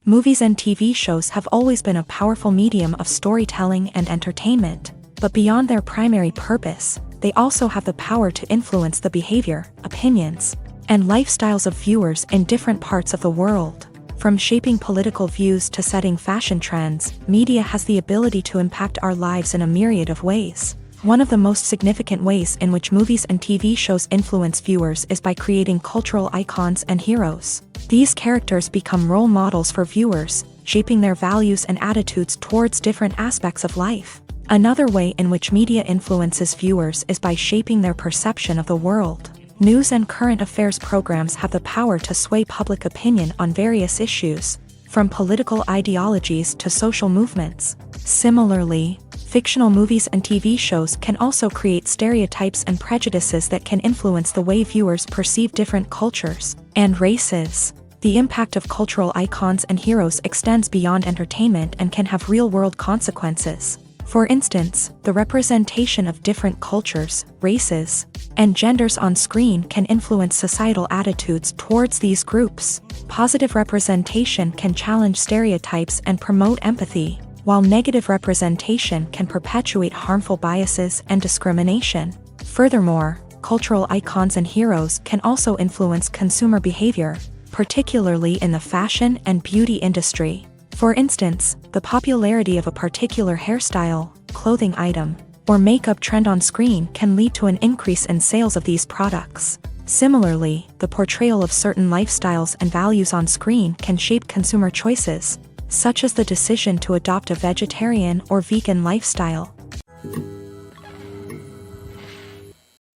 Movies and TV shows have always been a powerful medium of storytelling and entertainment, but beyond their primary purpose, they also have the power to influence the behavior, opinions, and lifestyles of viewers in different parts of the world. From shaping political views to setting fashion trends, media has the ability to impact our lives in a myriad of ways. One of the most significant ways in which movies and TV shows influence viewers is by creating cultural icons and heroes. These characters become role models for viewers, shaping their values and attitudes towards different aspects of life. Another way in which media influences viewers is by shaping their perception of the world. News and current affairs programs have the power to sway public opinion on various issues, from political ideologies to social movements. Similarly, fictional movies and TV shows can also create stereotypes and prejudices that can influence the way viewers perceive different cultures and races. The impact of cultural icons and heroes extends beyond entertainment and can have real-world consequences. For instance, the representation of different cultures, races, and genders on screen can influence societal attitudes towards these groups. Positive representation can challenge stereotypes and promote empathy, while negative representation can perpetuate harmful biases and discrimination. Furthermore, cultural icons and heroes can also influence consumer behavior, particularly in the fashion and beauty industry. For instance, the popularity of a particular hairstyle, clothing item, or makeup trend on screen can lead to an increase in sales of these products. Similarly, the portrayal of certain lifestyles and values on screen can shape consumer choices, such as the decision to adopt a vegetarian or vegan lifestyle.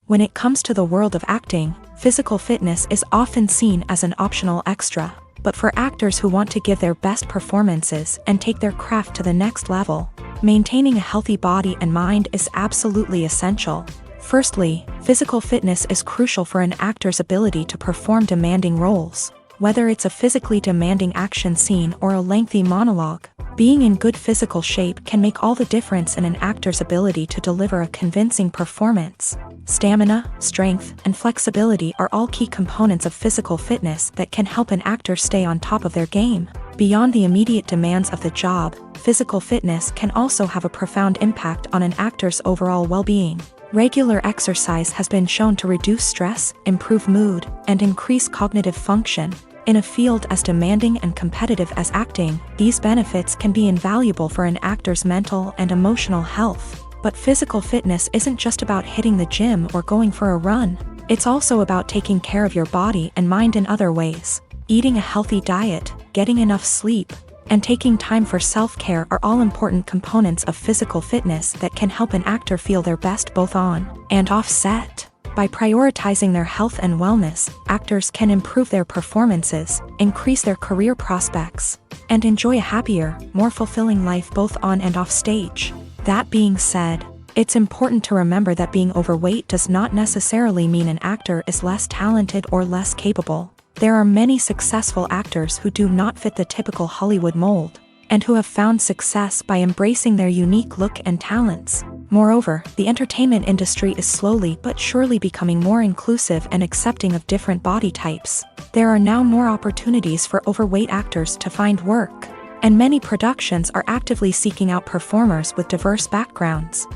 When it comes to the world of acting, physical fitness is often seen as an optional extra. But for actors who want to give their best performances and take their craft to the next level, maintaining a healthy body and mind is absolutely essential. Firstly, physical fitness is crucial for an actor's ability to perform demanding roles. Whether it's a physically demanding action scene or a lengthy monologue, being in good physical shape can make all the difference in an actor's ability to deliver a convincing performance. Stamina, strength, and flexibility are all key components of physical fitness that can help an actor stay on top of their game. Beyond the immediate demands of the job, physical fitness can also have a profound impact on an actor's overall well-being. Regular exercise has been shown to reduce stress, improve mood, and increase cognitive function. In a field as demanding and competitive as acting, these benefits can be invaluable for an actor's mental and emotional health. But physical fitness isn't just about hitting the gym or going for a run. It's also about taking care of your body and mind in other ways. Eating a healthy diet, getting enough sleep, and taking time for self-care are all important components of physical fitness that can help an actor feel their best both on and off set. By prioritizing their health and wellness, actors can improve their performances, increase their career prospects, and enjoy a happier, more fulfilling life both on and off stage. That being said, it's important to remember that being overweight does not necessarily mean an actor is less talented or less capable. There are many successful actors who do not fit the typical Hollywood mold, and who have found success by embracing their unique look and talents. Moreover, the entertainment industry is slowly but surely becoming more inclusive and accepting of different body types. There are now more opportunities for overweight actors to find work, and many productions are actively seeking out performers with diverse backgrounds.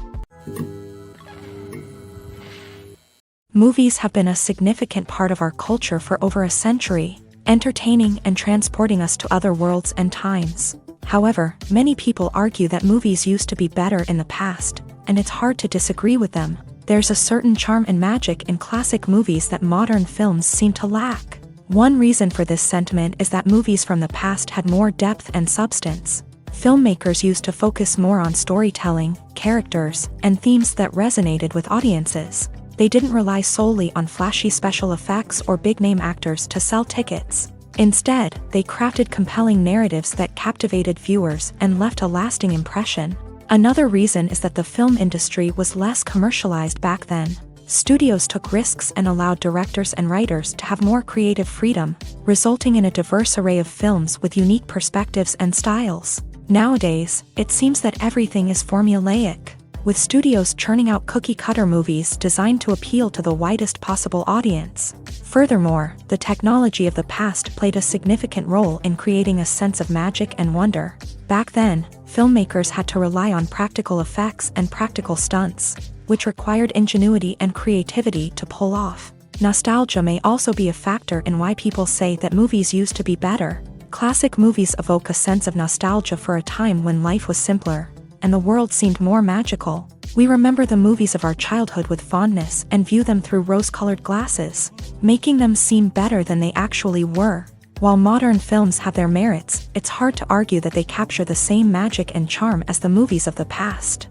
Movies have been a significant part of our culture for over a century, entertaining and transporting us to other worlds and times. However, many people argue that movies used to be better in the past, and it's hard to disagree with them. There's a certain charm and magic in classic movies that modern films seem to lack. One reason for this sentiment is that movies from the past had more depth and substance. Filmmakers used to focus more on storytelling, characters, and themes that resonated with audiences. They didn't rely solely on flashy special effects or big-name actors to sell tickets. Instead, they crafted compelling narratives that captivated viewers and left a lasting impression. Another reason is that the film industry was less commercialized back then. Studios took risks and allowed directors and writers to have more creative freedom, resulting in a diverse array of films with unique perspectives and styles. Nowadays, it seems that everything is formulaic, with studios churning out cookie-cutter movies designed to appeal to the widest possible audience. Furthermore, the technology of the past played a significant role in creating a sense of magic and wonder. Back then, filmmakers had to rely on practical effects and practical stunts, which required ingenuity and creativity to pull off. Nostalgia may also be a factor in why people say that movies used to be better. Classic movies evoke a sense of nostalgia for a time when life was simpler, and the world seemed more magical. We remember the movies of our childhood with fondness and view them through rose-colored glasses, making them seem better than they actually were. While modern films have their merits, it's hard to argue that they capture the same magic and charm as the movies of the past.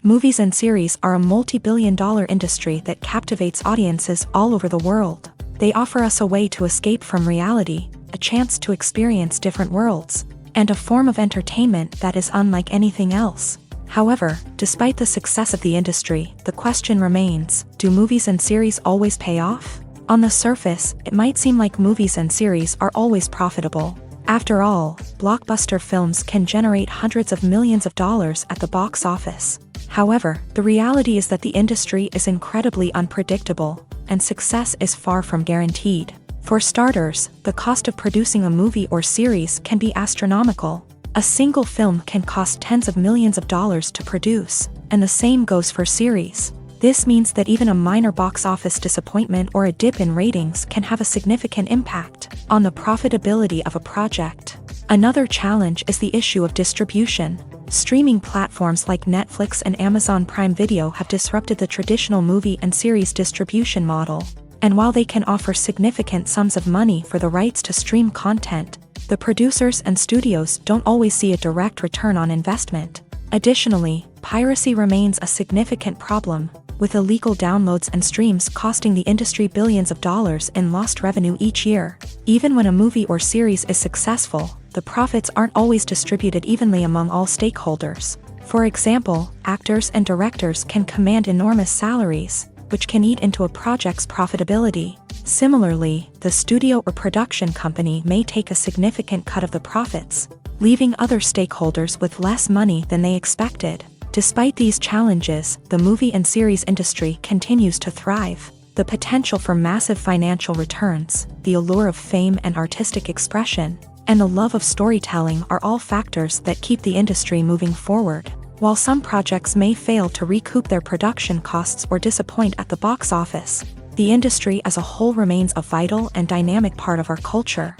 Movies and series are a multi-billion-dollar industry that captivates audiences all over the world. They offer us a way to escape from reality, a chance to experience different worlds, and a form of entertainment that is unlike anything else. However, despite the success of the industry, the question remains, do movies and series always pay off? On the surface, it might seem like movies and series are always profitable. After all, blockbuster films can generate hundreds of millions of dollars at the box office. However, the reality is that the industry is incredibly unpredictable, and success is far from guaranteed. For starters, the cost of producing a movie or series can be astronomical. A single film can cost tens of millions of dollars to produce, and the same goes for series. This means that even a minor box office disappointment or a dip in ratings can have a significant impact on the profitability of a project. Another challenge is the issue of distribution. Streaming platforms like Netflix and Amazon Prime Video have disrupted the traditional movie and series distribution model. And while they can offer significant sums of money for the rights to stream content, the producers and studios don't always see a direct return on investment. Additionally, piracy remains a significant problem, with illegal downloads and streams costing the industry billions of dollars in lost revenue each year. Even when a movie or series is successful, the profits aren't always distributed evenly among all stakeholders. For example, actors and directors can command enormous salaries, which can eat into a project's profitability. Similarly, the studio or production company may take a significant cut of the profits, leaving other stakeholders with less money than they expected. Despite these challenges, the movie and series industry continues to thrive. The potential for massive financial returns, the allure of fame and artistic expression, and the love of storytelling are all factors that keep the industry moving forward. While some projects may fail to recoup their production costs or disappoint at the box office, the industry as a whole remains a vital and dynamic part of our culture.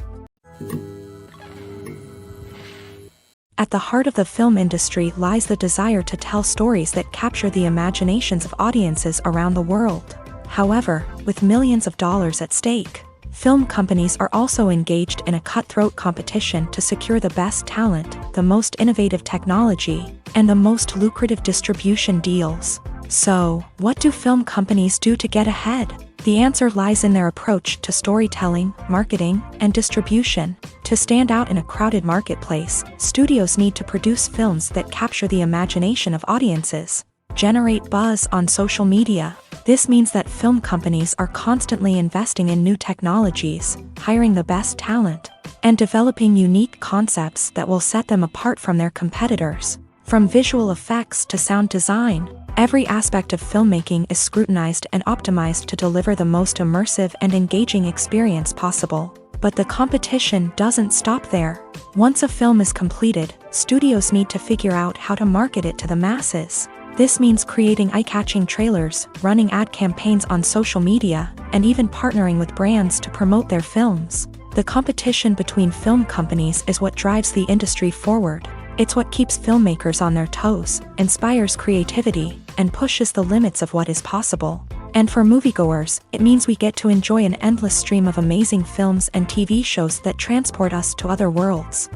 At the heart of the film industry lies the desire to tell stories that capture the imaginations of audiences around the world. However, with millions of dollars at stake, film companies are also engaged in a cutthroat competition to secure the best talent, the most innovative technology, and the most lucrative distribution deals. So, what do film companies do to get ahead? The answer lies in their approach to storytelling, marketing, and distribution. To stand out in a crowded marketplace, studios need to produce films that capture the imagination of audiences, generate buzz on social media. This means that film companies are constantly investing in new technologies, hiring the best talent, and developing unique concepts that will set them apart from their competitors. From visual effects to sound design, every aspect of filmmaking is scrutinized and optimized to deliver the most immersive and engaging experience possible. But the competition doesn't stop there. Once a film is completed, studios need to figure out how to market it to the masses. This means creating eye-catching trailers, running ad campaigns on social media, and even partnering with brands to promote their films. The competition between film companies is what drives the industry forward. It's what keeps filmmakers on their toes, inspires creativity, and pushes the limits of what is possible. And for moviegoers, it means we get to enjoy an endless stream of amazing films and TV shows that transport us to other worlds.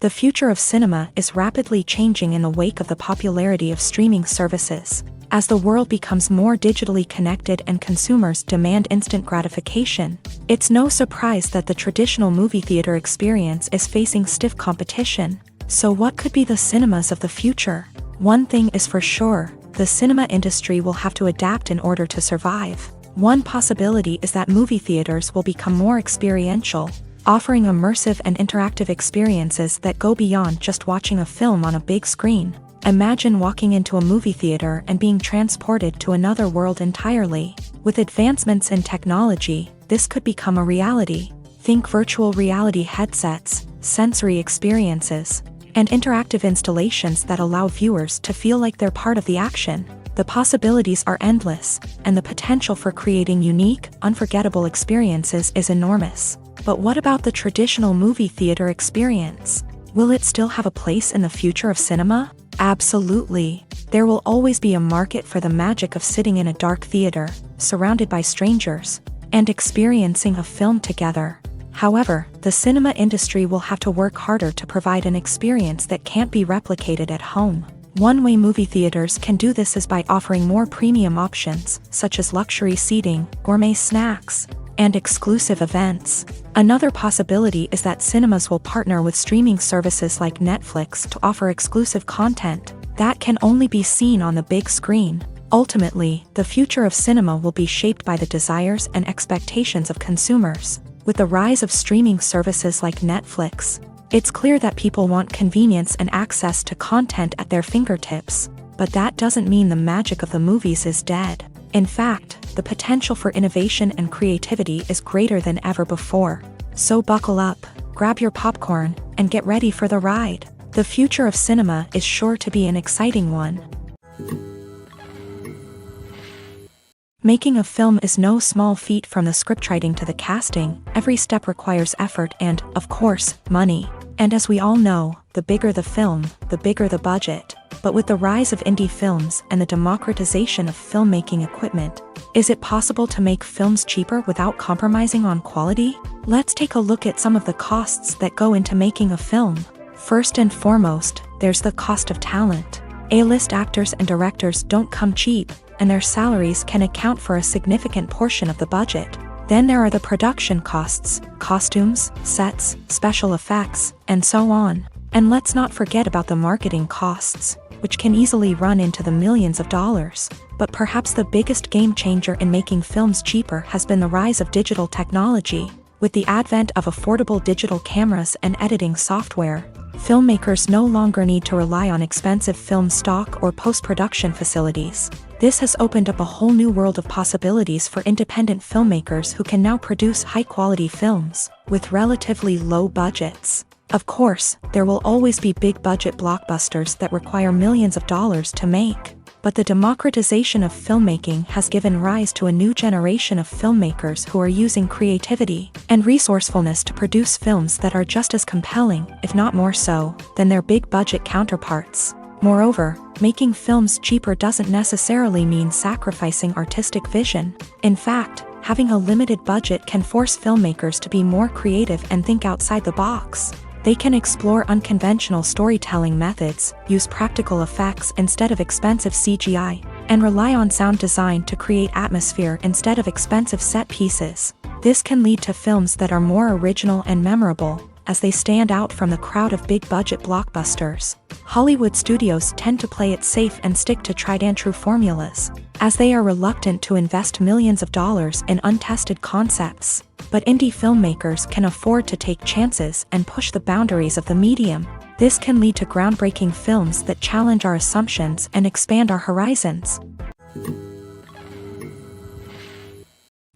The future of cinema is rapidly changing in the wake of the popularity of streaming services. As the world becomes more digitally connected and consumers demand instant gratification, it's no surprise that the traditional movie theater experience is facing stiff competition. So what could be the cinemas of the future? One thing is for sure, the cinema industry will have to adapt in order to survive. One possibility is that movie theaters will become more experiential, offering immersive and interactive experiences that go beyond just watching a film on a big screen. Imagine walking into a movie theater and being transported to another world entirely. With advancements in technology, this could become a reality. Think virtual reality headsets, sensory experiences, and interactive installations that allow viewers to feel like they're part of the action. The possibilities are endless, and the potential for creating unique, unforgettable experiences is enormous. But what about the traditional movie theater experience? Will it still have a place in the future of cinema? Absolutely. There will always be a market for the magic of sitting in a dark theater, surrounded by strangers, and experiencing a film together. However, the cinema industry will have to work harder to provide an experience that can't be replicated at home. One way movie theaters can do this is by offering more premium options, such as luxury seating, gourmet snacks, and exclusive events. Another possibility is that cinemas will partner with streaming services like Netflix to offer exclusive content that can only be seen on the big screen. Ultimately, the future of cinema will be shaped by the desires and expectations of consumers. With the rise of streaming services like Netflix, it's clear that people want convenience and access to content at their fingertips. But that doesn't mean the magic of the movies is dead. In fact, the potential for innovation and creativity is greater than ever before. So buckle up, grab your popcorn, and get ready for the ride. The future of cinema is sure to be an exciting one. Making a film is no small feat. From the scriptwriting to the casting, every step requires effort and, of course, money. And as we all know, the bigger the film, the bigger the budget. But with the rise of indie films and the democratization of filmmaking equipment, is it possible to make films cheaper without compromising on quality? Let's take a look at some of the costs that go into making a film. First and foremost, there's the cost of talent. A-list actors and directors don't come cheap, and their salaries can account for a significant portion of the budget. Then there are the production costs, costumes, sets, special effects, and so on. And let's not forget about the marketing costs, which can easily run into the millions of dollars. But perhaps the biggest game changer in making films cheaper has been the rise of digital technology. With the advent of affordable digital cameras and editing software, filmmakers no longer need to rely on expensive film stock or post-production facilities. This has opened up a whole new world of possibilities for independent filmmakers who can now produce high-quality films with relatively low budgets. Of course, there will always be big-budget blockbusters that require millions of dollars to make. But the democratization of filmmaking has given rise to a new generation of filmmakers who are using creativity and resourcefulness to produce films that are just as compelling, if not more so, than their big-budget counterparts. Moreover, making films cheaper doesn't necessarily mean sacrificing artistic vision. In fact, having a limited budget can force filmmakers to be more creative and think outside the box. They can explore unconventional storytelling methods, use practical effects instead of expensive CGI, and rely on sound design to create atmosphere instead of expensive set pieces. This can lead to films that are more original and memorable, as they stand out from the crowd of big-budget blockbusters. Hollywood studios tend to play it safe and stick to tried-and-true formulas, as they are reluctant to invest millions of dollars in untested concepts. But indie filmmakers can afford to take chances and push the boundaries of the medium. This can lead to groundbreaking films that challenge our assumptions and expand our horizons.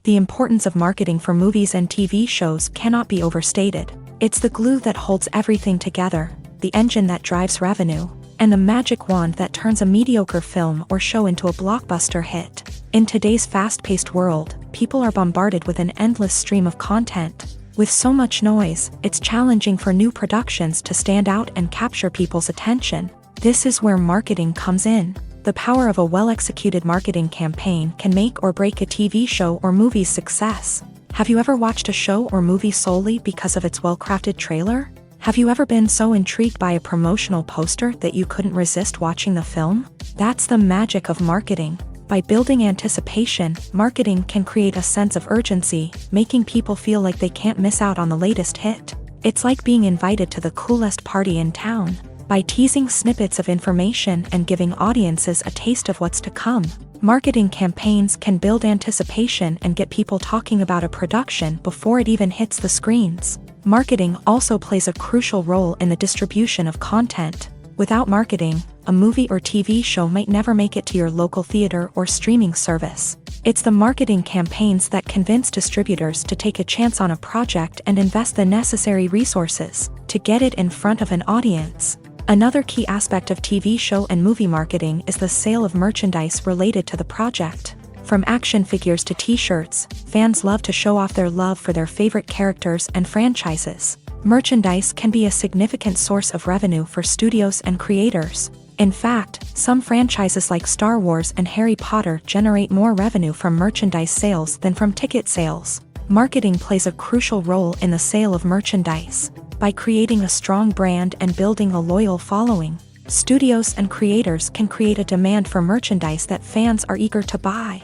The importance of marketing for movies and TV shows cannot be overstated. It's the glue that holds everything together, the engine that drives revenue, and the magic wand that turns a mediocre film or show into a blockbuster hit. In today's fast-paced world, people are bombarded with an endless stream of content. With so much noise, it's challenging for new productions to stand out and capture people's attention. This is where marketing comes in. The power of a well-executed marketing campaign can make or break a TV show or movie's success. Have you ever watched a show or movie solely because of its well-crafted trailer? Have you ever been so intrigued by a promotional poster that you couldn't resist watching the film? That's the magic of marketing. By building anticipation, marketing can create a sense of urgency, making people feel like they can't miss out on the latest hit. It's like being invited to the coolest party in town. By teasing snippets of information and giving audiences a taste of what's to come, marketing campaigns can build anticipation and get people talking about a production before it even hits the screens. Marketing also plays a crucial role in the distribution of content. Without marketing, a movie or TV show might never make it to your local theater or streaming service. It's the marketing campaigns that convince distributors to take a chance on a project and invest the necessary resources to get it in front of an audience. Another key aspect of TV show and movie marketing is the sale of merchandise related to the project. From action figures to t-shirts, fans love to show off their love for their favorite characters and franchises. Merchandise can be a significant source of revenue for studios and creators. In fact, some franchises like Star Wars and Harry Potter generate more revenue from merchandise sales than from ticket sales. Marketing plays a crucial role in the sale of merchandise. By creating a strong brand and building a loyal following, studios and creators can create a demand for merchandise that fans are eager to buy.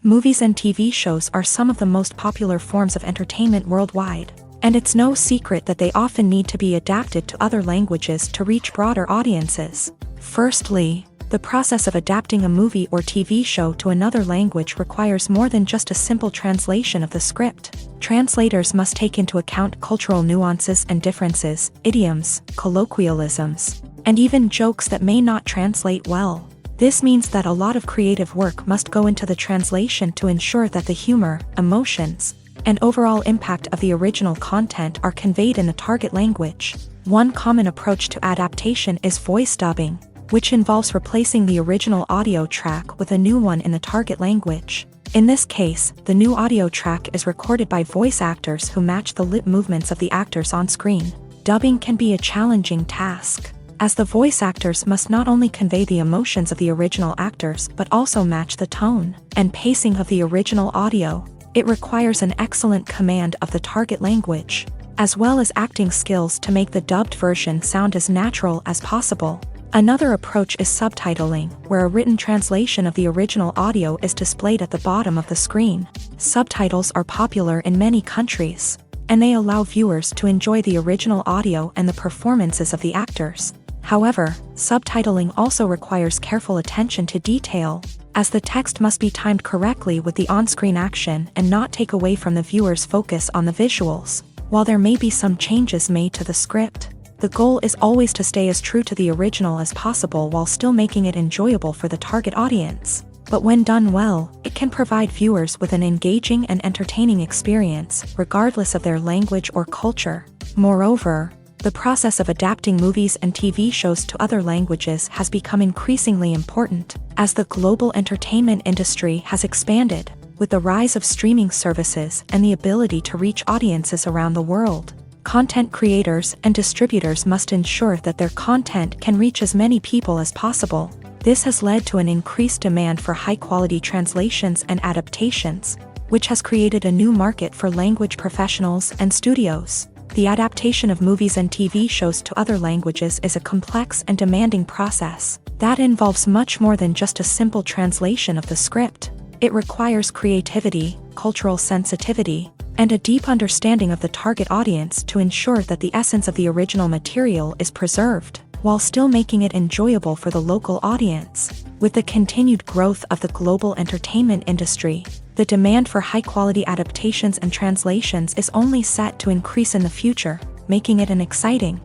Movies and TV shows are some of the most popular forms of entertainment worldwide, and it's no secret that they often need to be adapted to other languages to reach broader audiences. Firstly, the process of adapting a movie or TV show to another language requires more than just a simple translation of the script. Translators must take into account cultural nuances and differences, idioms, colloquialisms, and even jokes that may not translate well. This means that a lot of creative work must go into the translation to ensure that the humor, emotions, and overall impact of the original content are conveyed in the target language. One common approach to adaptation is voice dubbing, which involves replacing the original audio track with a new one in the target language. In this case, the new audio track is recorded by voice actors who match the lip movements of the actors on screen. Dubbing can be a challenging task, as the voice actors must not only convey the emotions of the original actors but also match the tone and pacing of the original audio. It requires an excellent command of the target language, as well as acting skills to make the dubbed version sound as natural as possible. Another approach is subtitling, where a written translation of the original audio is displayed at the bottom of the screen. Subtitles are popular in many countries, and they allow viewers to enjoy the original audio and the performances of the actors. However, subtitling also requires careful attention to detail, as the text must be timed correctly with the on-screen action and not take away from the viewer's focus on the visuals. While there may be some changes made to the script, the goal is always to stay as true to the original as possible while still making it enjoyable for the target audience. But when done well, it can provide viewers with an engaging and entertaining experience, regardless of their language or culture. Moreover, the process of adapting movies and TV shows to other languages has become increasingly important, as the global entertainment industry has expanded, with the rise of streaming services and the ability to reach audiences around the world. Content creators and distributors must ensure that their content can reach as many people as possible. This has led to an increased demand for high-quality translations and adaptations, which has created a new market for language professionals and studios. The adaptation of movies and TV shows to other languages is a complex and demanding process that involves much more than just a simple translation of the script. It requires creativity, cultural sensitivity, and a deep understanding of the target audience to ensure that the essence of the original material is preserved, while still making it enjoyable for the local audience. With the continued growth of the global entertainment industry, the demand for high-quality adaptations and translations is only set to increase in the future, making it an exciting.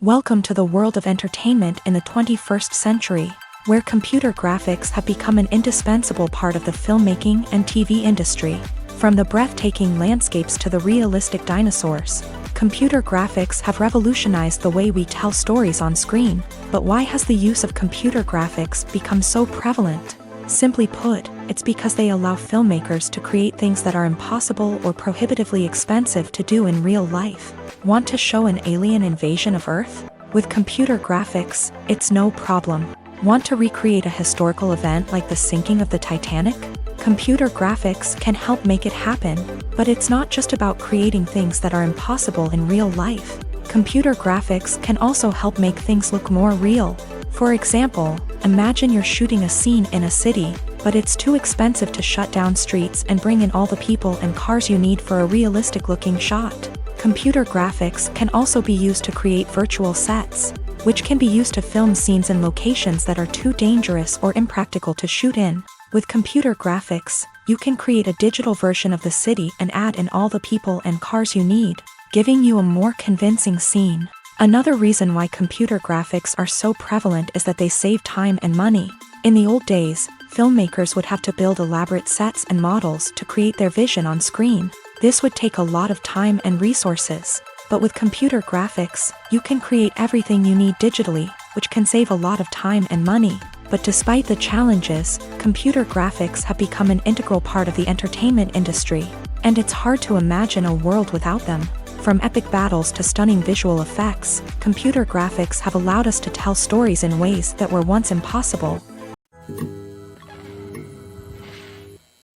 Welcome to the world of entertainment in the 21st century, where computer graphics have become an indispensable part of the filmmaking and TV industry. From the breathtaking landscapes to the realistic dinosaurs, computer graphics have revolutionized the way we tell stories on screen. But why has the use of computer graphics become so prevalent? Simply put, it's because they allow filmmakers to create things that are impossible or prohibitively expensive to do in real life. Want to show an alien invasion of Earth? With computer graphics, it's no problem. Want to recreate a historical event like the sinking of the Titanic? Computer graphics can help make it happen, but it's not just about creating things that are impossible in real life. Computer graphics can also help make things look more real. For example, imagine you're shooting a scene in a city, but it's too expensive to shut down streets and bring in all the people and cars you need for a realistic-looking shot. Computer graphics can also be used to create virtual sets, which can be used to film scenes in locations that are too dangerous or impractical to shoot in. With computer graphics, you can create a digital version of the city and add in all the people and cars you need, giving you a more convincing scene. Another reason why computer graphics are so prevalent is that they save time and money. In the old days, filmmakers would have to build elaborate sets and models to create their vision on screen. This would take a lot of time and resources. But with computer graphics, you can create everything you need digitally, which can save a lot of time and money. But despite the challenges, computer graphics have become an integral part of the entertainment industry, and it's hard to imagine a world without them. From epic battles to stunning visual effects, computer graphics have allowed us to tell stories in ways that were once impossible.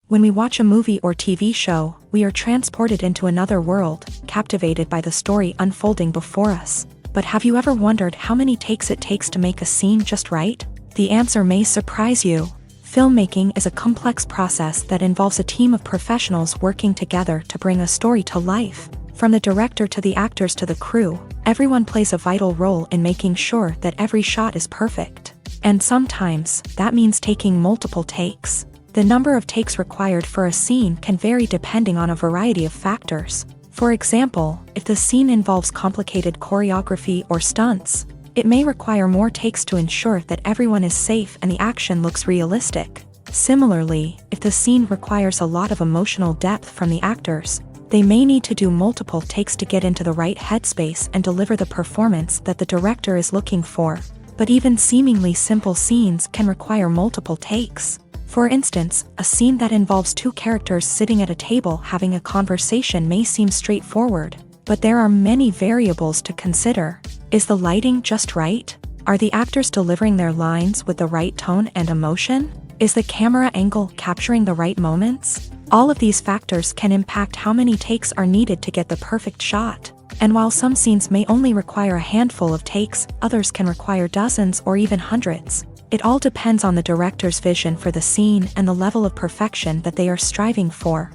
When we watch a movie or TV show, we are transported into another world, captivated by the story unfolding before us. But have you ever wondered how many takes it takes to make a scene just right? The answer may surprise you. Filmmaking is a complex process that involves a team of professionals working together to bring a story to life. From the director to the actors to the crew, everyone plays a vital role in making sure that every shot is perfect. And sometimes, that means taking multiple takes. The number of takes required for a scene can vary depending on a variety of factors. For example, if the scene involves complicated choreography or stunts, it may require more takes to ensure that everyone is safe and the action looks realistic. Similarly, if the scene requires a lot of emotional depth from the actors, they may need to do multiple takes to get into the right headspace and deliver the performance that the director is looking for. But even seemingly simple scenes can require multiple takes. For instance, a scene that involves two characters sitting at a table having a conversation may seem straightforward, but there are many variables to consider. Is the lighting just right? Are the actors delivering their lines with the right tone and emotion? Is the camera angle capturing the right moments? All of these factors can impact how many takes are needed to get the perfect shot. And while some scenes may only require a handful of takes, others can require dozens or even hundreds. It all depends on the director's vision for the scene and the level of perfection that they are striving for.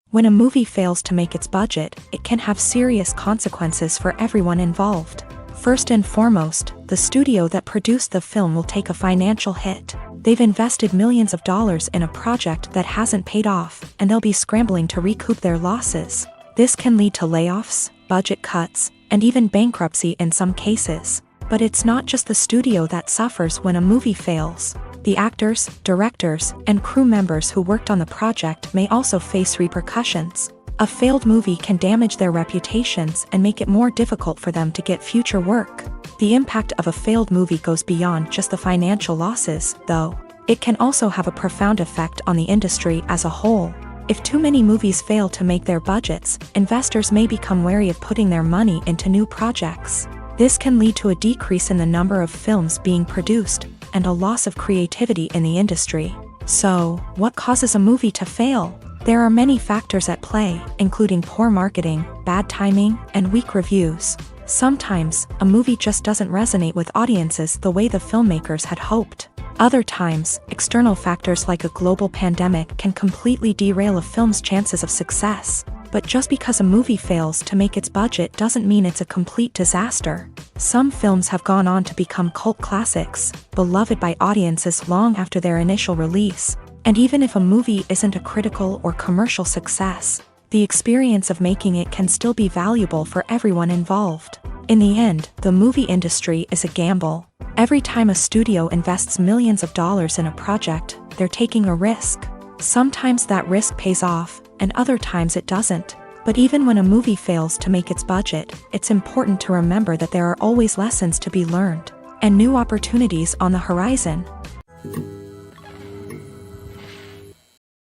When a movie fails to make its budget, it can have serious consequences for everyone involved. First and foremost, the studio that produced the film will take a financial hit. They've invested millions of dollars in a project that hasn't paid off, and they'll be scrambling to recoup their losses. This can lead to layoffs, budget cuts, and even bankruptcy in some cases. But it's not just the studio that suffers when a movie fails. The actors, directors, and crew members who worked on the project may also face repercussions. A failed movie can damage their reputations and make it more difficult for them to get future work. The impact of a failed movie goes beyond just the financial losses, though. It can also have a profound effect on the industry as a whole. If too many movies fail to make their budgets, investors may become wary of putting their money into new projects. This can lead to a decrease in the number of films being produced, and a loss of creativity in the industry. So, what causes a movie to fail? There are many factors at play, including poor marketing, bad timing, and weak reviews. Sometimes, a movie just doesn't resonate with audiences the way the filmmakers had hoped. Other times, external factors like a global pandemic can completely derail a film's chances of success. But just because a movie fails to make its budget doesn't mean it's a complete disaster. Some films have gone on to become cult classics, beloved by audiences long after their initial release. And even if a movie isn't a critical or commercial success, the experience of making it can still be valuable for everyone involved. In the end, the movie industry is a gamble. Every time a studio invests millions of dollars in a project, they're taking a risk. Sometimes that risk pays off, and other times it doesn't. But even when a movie fails to make its budget, it's important to remember that there are always lessons to be learned, and new opportunities on the horizon.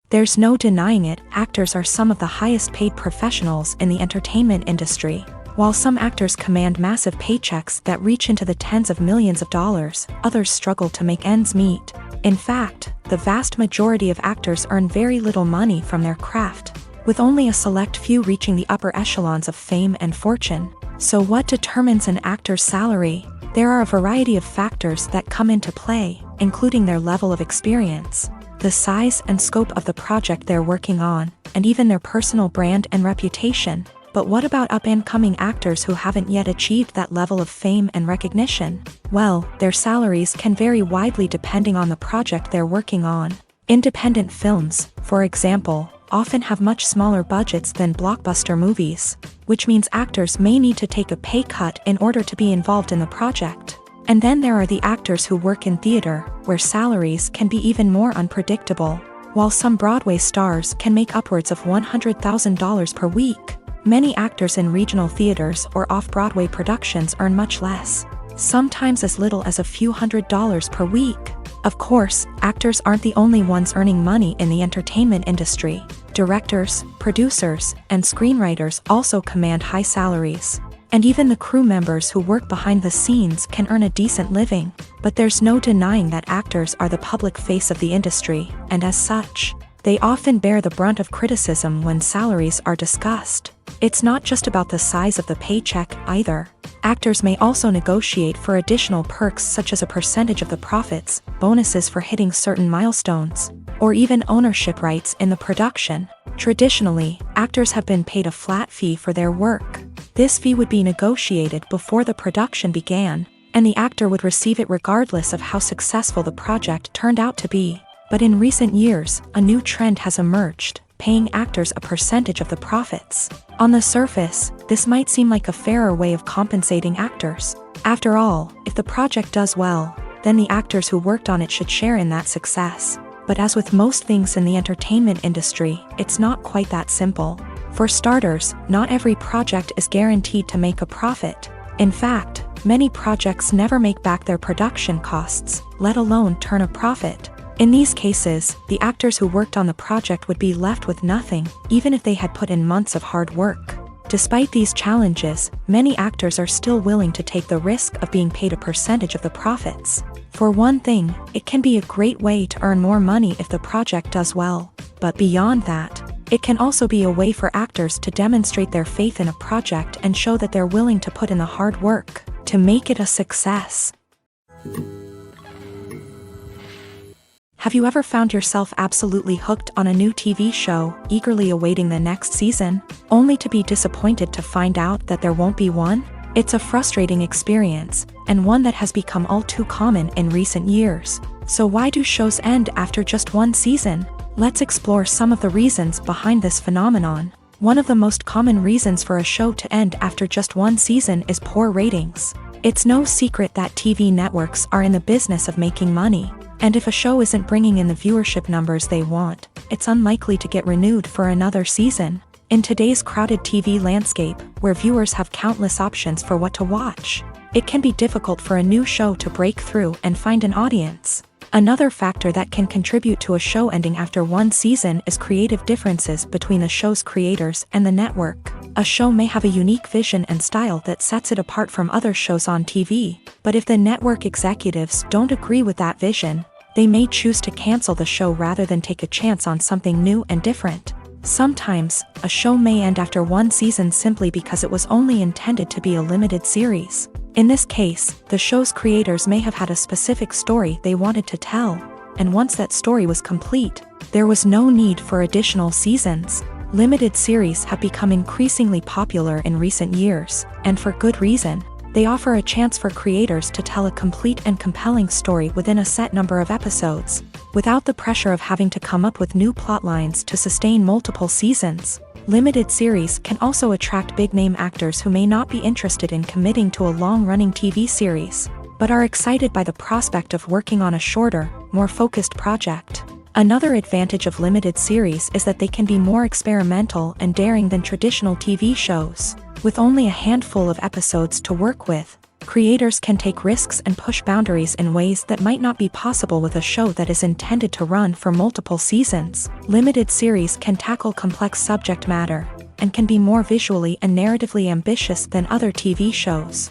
There's no denying it, actors are some of the highest paid professionals in the entertainment industry. While some actors command massive paychecks that reach into the tens of millions of dollars, others struggle to make ends meet. In fact, the vast majority of actors earn very little money from their craft, with only a select few reaching the upper echelons of fame and fortune. So what determines an actor's salary? There are a variety of factors that come into play, including their level of experience, the size and scope of the project they're working on, and even their personal brand and reputation. But what about up-and-coming actors who haven't yet achieved that level of fame and recognition? Well, their salaries can vary widely depending on the project they're working on. Independent films, for example, often have much smaller budgets than blockbuster movies, which means actors may need to take a pay cut in order to be involved in the project. And then there are the actors who work in theater, where salaries can be even more unpredictable. While some Broadway stars can make upwards of $100,000 per week, many actors in regional theaters or off-Broadway productions earn much less, sometimes as little as a few $100s per week. Of course, actors aren't the only ones earning money in the entertainment industry. Directors, producers, and screenwriters also command high salaries. And even the crew members who work behind the scenes can earn a decent living. But there's no denying that actors are the public face of the industry, and as such, they often bear the brunt of criticism when salaries are discussed. It's not just about the size of the paycheck, either. Actors may also negotiate for additional perks such as a percentage of the profits, bonuses for hitting certain milestones, or even ownership rights in the production. Traditionally, actors have been paid a flat fee for their work. This fee would be negotiated before the production began, and the actor would receive it regardless of how successful the project turned out to be. But in recent years, a new trend has emerged, paying actors a percentage of the profits. On the surface, this might seem like a fairer way of compensating actors. After all, if the project does well, then the actors who worked on it should share in that success. But as with most things in the entertainment industry, it's not quite that simple. For starters, not every project is guaranteed to make a profit. In fact, many projects never make back their production costs, let alone turn a profit. In these cases, the actors who worked on the project would be left with nothing, even if they had put in months of hard work. Despite these challenges, many actors are still willing to take the risk of being paid a percentage of the profits. For one thing, it can be a great way to earn more money if the project does well. But beyond that, it can also be a way for actors to demonstrate their faith in a project and show that they're willing to put in the hard work to make it a success. Have you ever found yourself absolutely hooked on a new TV show, eagerly awaiting the next season, only to be disappointed to find out that there won't be one? It's a frustrating experience, and one that has become all too common in recent years. So why do shows end after just one season? Let's explore some of the reasons behind this phenomenon. One of the most common reasons for a show to end after just one season is poor ratings. It's no secret that TV networks are in the business of making money. And if a show isn't bringing in the viewership numbers they want, it's unlikely to get renewed for another season. In today's crowded TV landscape, where viewers have countless options for what to watch, it can be difficult for a new show to break through and find an audience. Another factor that can contribute to a show ending after one season is creative differences between the show's creators and the network. A show may have a unique vision and style that sets it apart from other shows on TV, but if the network executives don't agree with that vision, they may choose to cancel the show rather than take a chance on something new and different. Sometimes, a show may end after one season simply because it was only intended to be a limited series. In this case, the show's creators may have had a specific story they wanted to tell, and once that story was complete, there was no need for additional seasons. Limited series have become increasingly popular in recent years, and for good reason. They offer a chance for creators to tell a complete and compelling story within a set number of episodes, without the pressure of having to come up with new plot lines to sustain multiple seasons. Limited series can also attract big-name actors who may not be interested in committing to a long-running TV series, but are excited by the prospect of working on a shorter, more focused project. Another advantage of limited series is that they can be more experimental and daring than traditional TV shows. With only a handful of episodes to work with, creators can take risks and push boundaries in ways that might not be possible with a show that is intended to run for multiple seasons. Limited series can tackle complex subject matter, and can be more visually and narratively ambitious than other TV shows.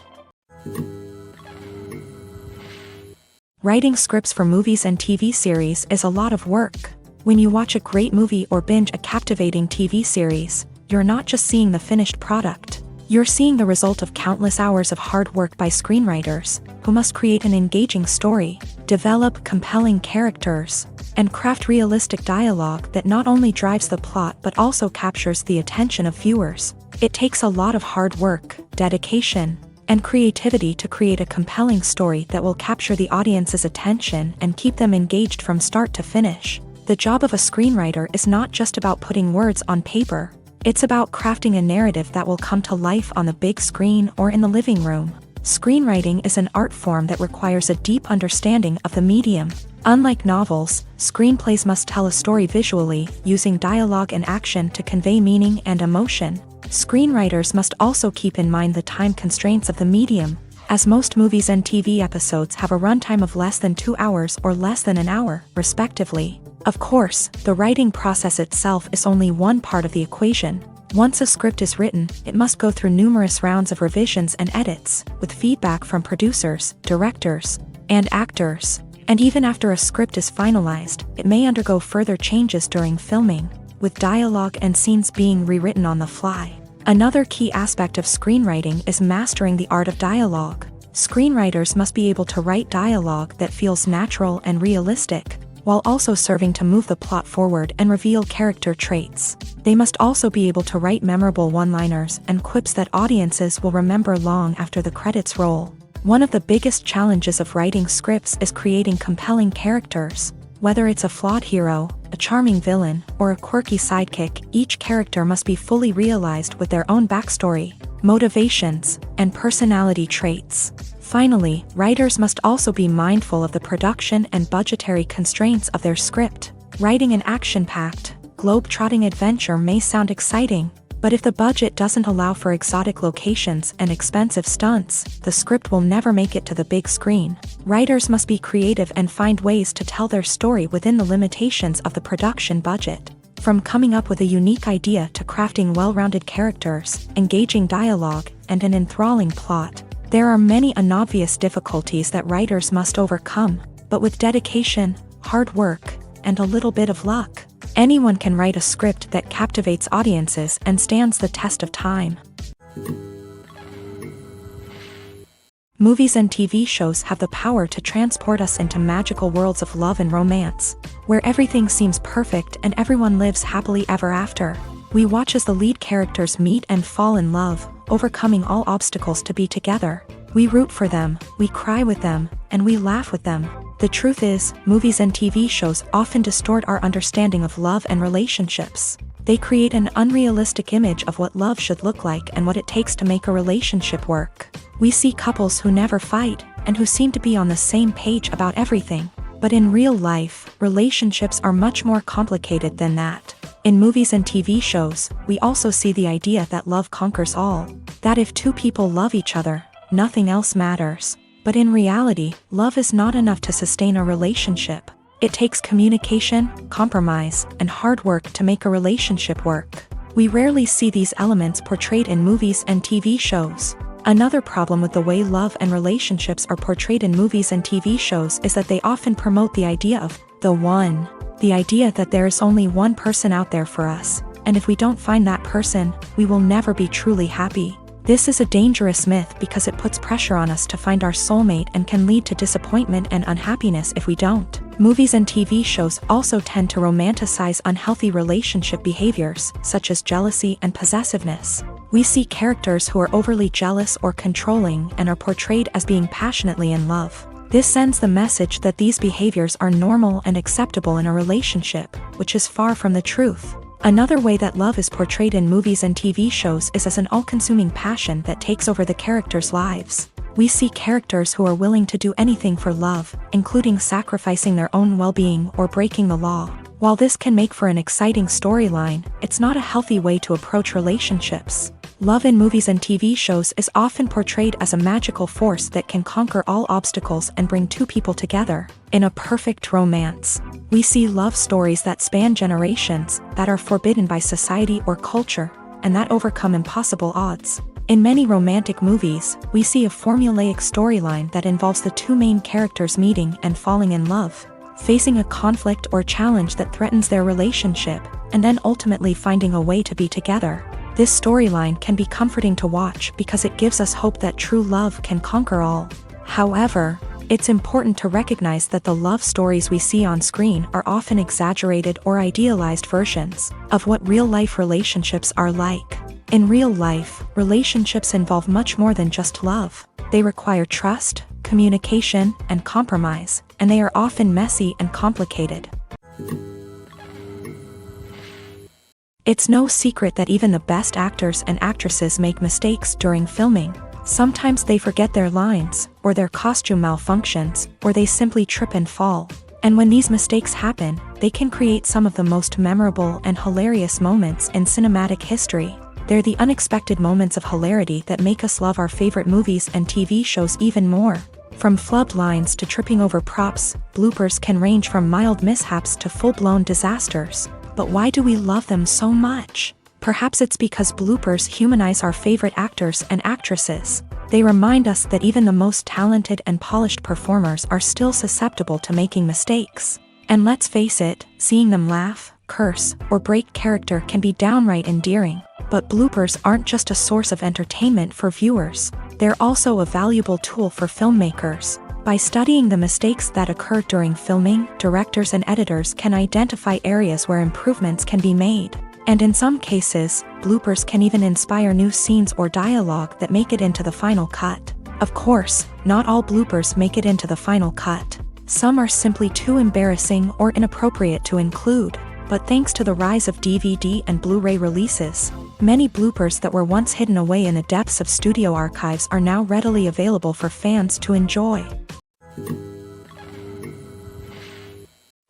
Writing scripts for movies and TV series is a lot of work. When you watch a great movie or binge a captivating TV series, you're not just seeing the finished product. You're seeing the result of countless hours of hard work by screenwriters, who must create an engaging story, develop compelling characters, and craft realistic dialogue that not only drives the plot but also captures the attention of viewers. It takes a lot of hard work, dedication, and creativity to create a compelling story that will capture the audience's attention and keep them engaged from start to finish. The job of a screenwriter is not just about putting words on paper. It's about crafting a narrative that will come to life on the big screen or in the living room. Screenwriting is an art form that requires a deep understanding of the medium. Unlike novels, screenplays must tell a story visually, using dialogue and action to convey meaning and emotion. Screenwriters must also keep in mind the time constraints of the medium, as most movies and TV episodes have a runtime of less than 2 hours or less than an hour, respectively. Of course, the writing process itself is only one part of the equation. Once a script is written, it must go through numerous rounds of revisions and edits, with feedback from producers, directors, and actors. And even after a script is finalized, it may undergo further changes during filming, with dialogue and scenes being rewritten on the fly. Another key aspect of screenwriting is mastering the art of dialogue. Screenwriters must be able to write dialogue that feels natural and realistic, while also serving to move the plot forward and reveal character traits. They must also be able to write memorable one-liners and quips that audiences will remember long after the credits roll. One of the biggest challenges of writing scripts is creating compelling characters. Whether it's a flawed hero, a charming villain, or a quirky sidekick, each character must be fully realized with their own backstory, motivations, and personality traits. Finally, writers must also be mindful of the production and budgetary constraints of their script. Writing an action-packed, globe-trotting adventure may sound exciting, But if the budget doesn't allow for exotic locations and expensive stunts, the script will never make it to the big screen. Writers must be creative and find ways to tell their story within the limitations of the production budget. From coming up with a unique idea to crafting well-rounded characters, engaging dialogue, and an enthralling plot, there are many unobvious difficulties that writers must overcome, but with dedication, hard work, and a little bit of luck, anyone can write a script that captivates audiences and stands the test of time. Movies and TV shows have the power to transport us into magical worlds of love and romance, where everything seems perfect and everyone lives happily ever after. We watch as the lead characters meet and fall in love, overcoming all obstacles to be together. We root for them, we cry with them, and we laugh with them. The truth is, movies and TV shows often distort our understanding of love and relationships. They create an unrealistic image of what love should look like and what it takes to make a relationship work. We see couples who never fight, and who seem to be on the same page about everything. But in real life, relationships are much more complicated than that. In movies and TV shows, we also see the idea that love conquers all. That if two people love each other, nothing else matters. But in reality, love is not enough to sustain a relationship. It takes communication, compromise, and hard work to make a relationship work. We rarely see these elements portrayed in movies and TV shows. Another problem with the way love and relationships are portrayed in movies and TV shows is that they often promote the idea of the one. The idea that there is only one person out there for us, and if we don't find that person, we will never be truly happy. This is a dangerous myth because it puts pressure on us to find our soulmate and can lead to disappointment and unhappiness if we don't. Movies and TV shows also tend to romanticize unhealthy relationship behaviors, such as jealousy and possessiveness. We see characters who are overly jealous or controlling and are portrayed as being passionately in love. This sends the message that these behaviors are normal and acceptable in a relationship, which is far from the truth. Another way that love is portrayed in movies and TV shows is as an all-consuming passion that takes over the characters' lives. We see characters who are willing to do anything for love, including sacrificing their own well-being or breaking the law. While this can make for an exciting storyline, it's not a healthy way to approach relationships. Love in movies and TV shows is often portrayed as a magical force that can conquer all obstacles and bring two people together. In a perfect romance, we see love stories that span generations, that are forbidden by society or culture, and that overcome impossible odds. In many romantic movies, we see a formulaic storyline that involves the two main characters meeting and falling in love, facing a conflict or challenge that threatens their relationship, and then ultimately finding a way to be together. This storyline can be comforting to watch because it gives us hope that true love can conquer all. However, it's important to recognize that the love stories we see on screen are often exaggerated or idealized versions of what real-life relationships are like. In real life, relationships involve much more than just love. They require trust, communication, and compromise, and they are often messy and complicated. It's no secret that even the best actors and actresses make mistakes during filming. Sometimes they forget their lines, or their costume malfunctions, or they simply trip and fall. And when these mistakes happen, they can create some of the most memorable and hilarious moments in cinematic history. They're the unexpected moments of hilarity that make us love our favorite movies and TV shows even more. From flubbed lines to tripping over props, bloopers can range from mild mishaps to full-blown disasters. But why do we love them so much? Perhaps it's because bloopers humanize our favorite actors and actresses. They remind us that even the most talented and polished performers are still susceptible to making mistakes. And let's face it, seeing them laugh, curse, or break character can be downright endearing. But bloopers aren't just a source of entertainment for viewers. They're also a valuable tool for filmmakers. By studying the mistakes that occur during filming, directors and editors can identify areas where improvements can be made. And in some cases, bloopers can even inspire new scenes or dialogue that make it into the final cut. Of course, not all bloopers make it into the final cut. Some are simply too embarrassing or inappropriate to include. But thanks to the rise of DVD and Blu-ray releases, many bloopers that were once hidden away in the depths of studio archives are now readily available for fans to enjoy.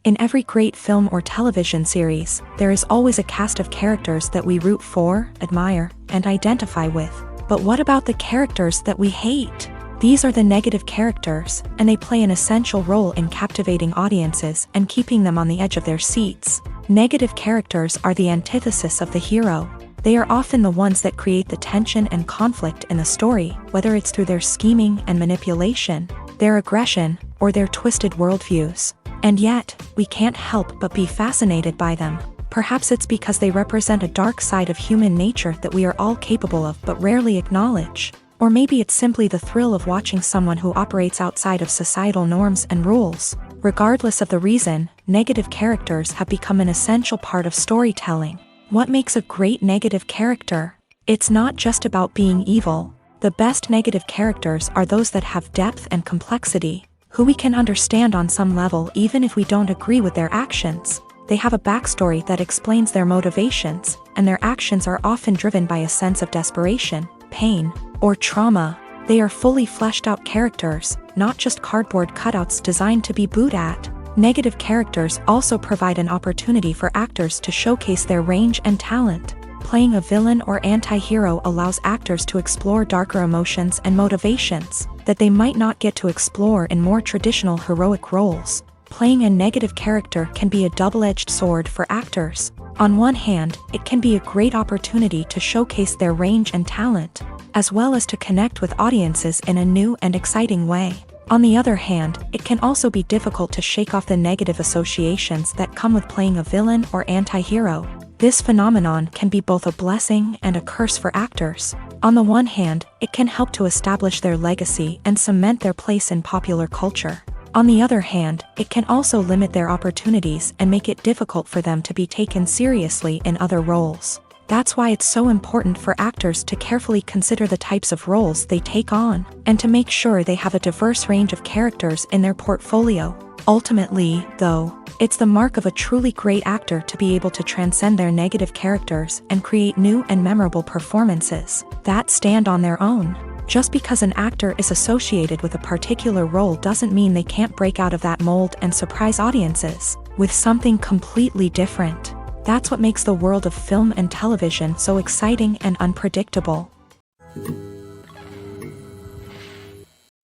In every great film or television series, there is always a cast of characters that we root for, admire, and identify with. But what about the characters that we hate? These are the negative characters, and they play an essential role in captivating audiences and keeping them on the edge of their seats. Negative characters are the antithesis of the hero. They are often the ones that create the tension and conflict in the story, whether it's through their scheming and manipulation, their aggression, or their twisted worldviews. And yet, we can't help but be fascinated by them. Perhaps it's because they represent a dark side of human nature that we are all capable of but rarely acknowledge. Or maybe it's simply the thrill of watching someone who operates outside of societal norms and rules. Regardless of the reason, negative characters have become an essential part of storytelling. What makes a great negative character? It's not just about being evil. The best negative characters are those that have depth and complexity, who we can understand on some level even if we don't agree with their actions. They have a backstory that explains their motivations, and their actions are often driven by a sense of desperation, pain, or trauma. They are fully fleshed out characters, not just cardboard cutouts designed to be booed at. Negative characters also provide an opportunity for actors to showcase their range and talent. Playing a villain or anti-hero allows actors to explore darker emotions and motivations that they might not get to explore in more traditional heroic roles. Playing a negative character can be a double-edged sword for actors. On one hand, it can be a great opportunity to showcase their range and talent, as well as to connect with audiences in a new and exciting way. On the other hand, it can also be difficult to shake off the negative associations that come with playing a villain or anti-hero. This phenomenon can be both a blessing and a curse for actors. On the one hand, it can help to establish their legacy and cement their place in popular culture. On the other hand, it can also limit their opportunities and make it difficult for them to be taken seriously in other roles. That's why it's so important for actors to carefully consider the types of roles they take on, and to make sure they have a diverse range of characters in their portfolio. Ultimately, though, it's the mark of a truly great actor to be able to transcend their negative characters and create new and memorable performances that stand on their own. Just because an actor is associated with a particular role doesn't mean they can't break out of that mold and surprise audiences with something completely different. That's what makes the world of film and television so exciting and unpredictable.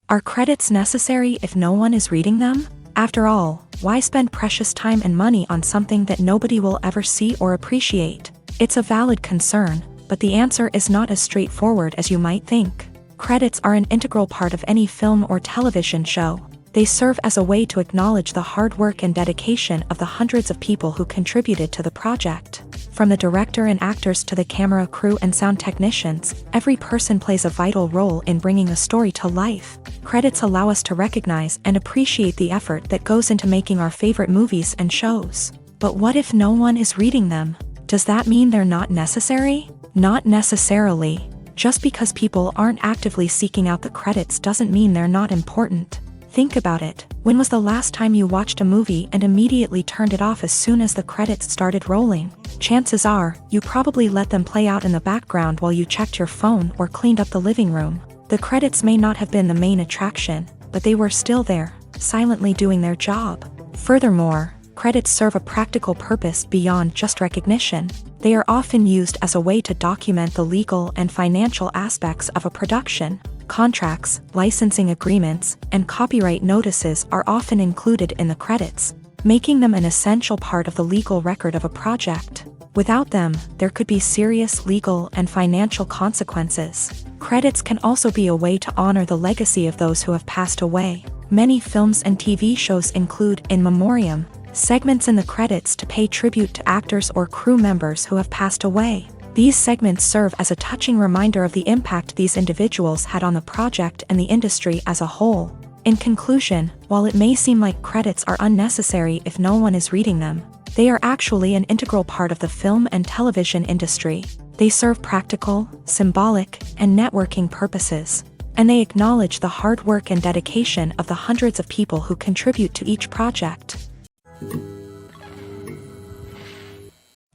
Are credits necessary if no one is reading them? After all, why spend precious time and money on something that nobody will ever see or appreciate? It's a valid concern, but the answer is not as straightforward as you might think. Credits are an integral part of any film or television show. They serve as a way to acknowledge the hard work and dedication of the hundreds of people who contributed to the project. From the director and actors to the camera crew and sound technicians, every person plays a vital role in bringing a story to life. Credits allow us to recognize and appreciate the effort that goes into making our favorite movies and shows. But what if no one is reading them? Does that mean they're not necessary? Not necessarily. Just because people aren't actively seeking out the credits doesn't mean they're not important. Think about it. When was the last time you watched a movie and immediately turned it off as soon as the credits started rolling? Chances are, you probably let them play out in the background while you checked your phone or cleaned up the living room. The credits may not have been the main attraction, but they were still there, silently doing their job. Furthermore, credits serve a practical purpose beyond just recognition. They are often used as a way to document the legal and financial aspects of a production. Contracts, licensing agreements, and copyright notices are often included in the credits, making them an essential part of the legal record of a project. Without them, there could be serious legal and financial consequences. Credits can also be a way to honor the legacy of those who have passed away. Many films and TV shows include in memoriam segments in the credits to pay tribute to actors or crew members who have passed away. These segments serve as a touching reminder of the impact these individuals had on the project and the industry as a whole. In conclusion, while it may seem like credits are unnecessary if no one is reading them, they are actually an integral part of the film and television industry. They serve practical, symbolic, and networking purposes, and they acknowledge the hard work and dedication of the hundreds of people who contribute to each project.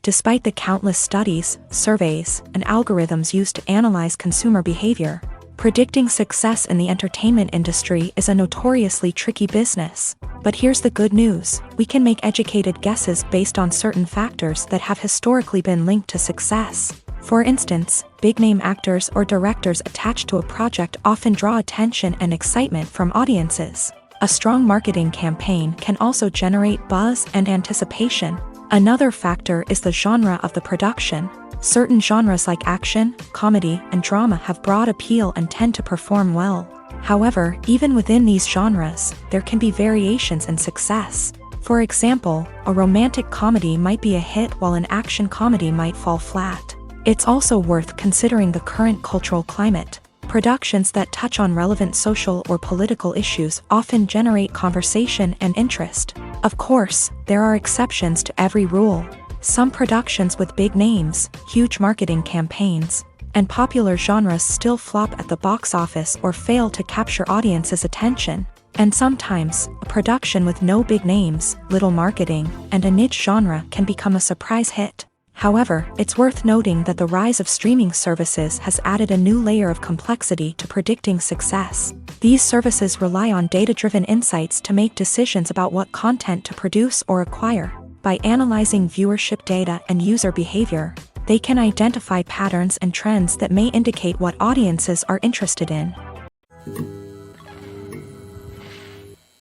Despite the countless studies, surveys, and algorithms used to analyze consumer behavior, Predicting success in the entertainment industry is a notoriously tricky business. But here's the good news: we can make educated guesses based on certain factors that have historically been linked to success. For instance, big-name actors or directors attached to a project often draw attention and excitement from audiences. A strong marketing campaign can also generate buzz and anticipation. Another factor is the genre of the production. Certain genres like action, comedy, and drama have broad appeal and tend to perform well. However, even within these genres, there can be variations in success. For example, a romantic comedy might be a hit while an action comedy might fall flat. It's also worth considering the current cultural climate. Productions that touch on relevant social or political issues often generate conversation and interest. Of course, there are exceptions to every rule. Some productions with big names, huge marketing campaigns, and popular genres still flop at the box office or fail to capture audiences' attention. And sometimes, a production with no big names, little marketing, and a niche genre can become a surprise hit. However, it's worth noting that the rise of streaming services has added a new layer of complexity to predicting success. These services rely on data-driven insights to make decisions about what content to produce or acquire. By analyzing viewership data and user behavior, they can identify patterns and trends that may indicate what audiences are interested in.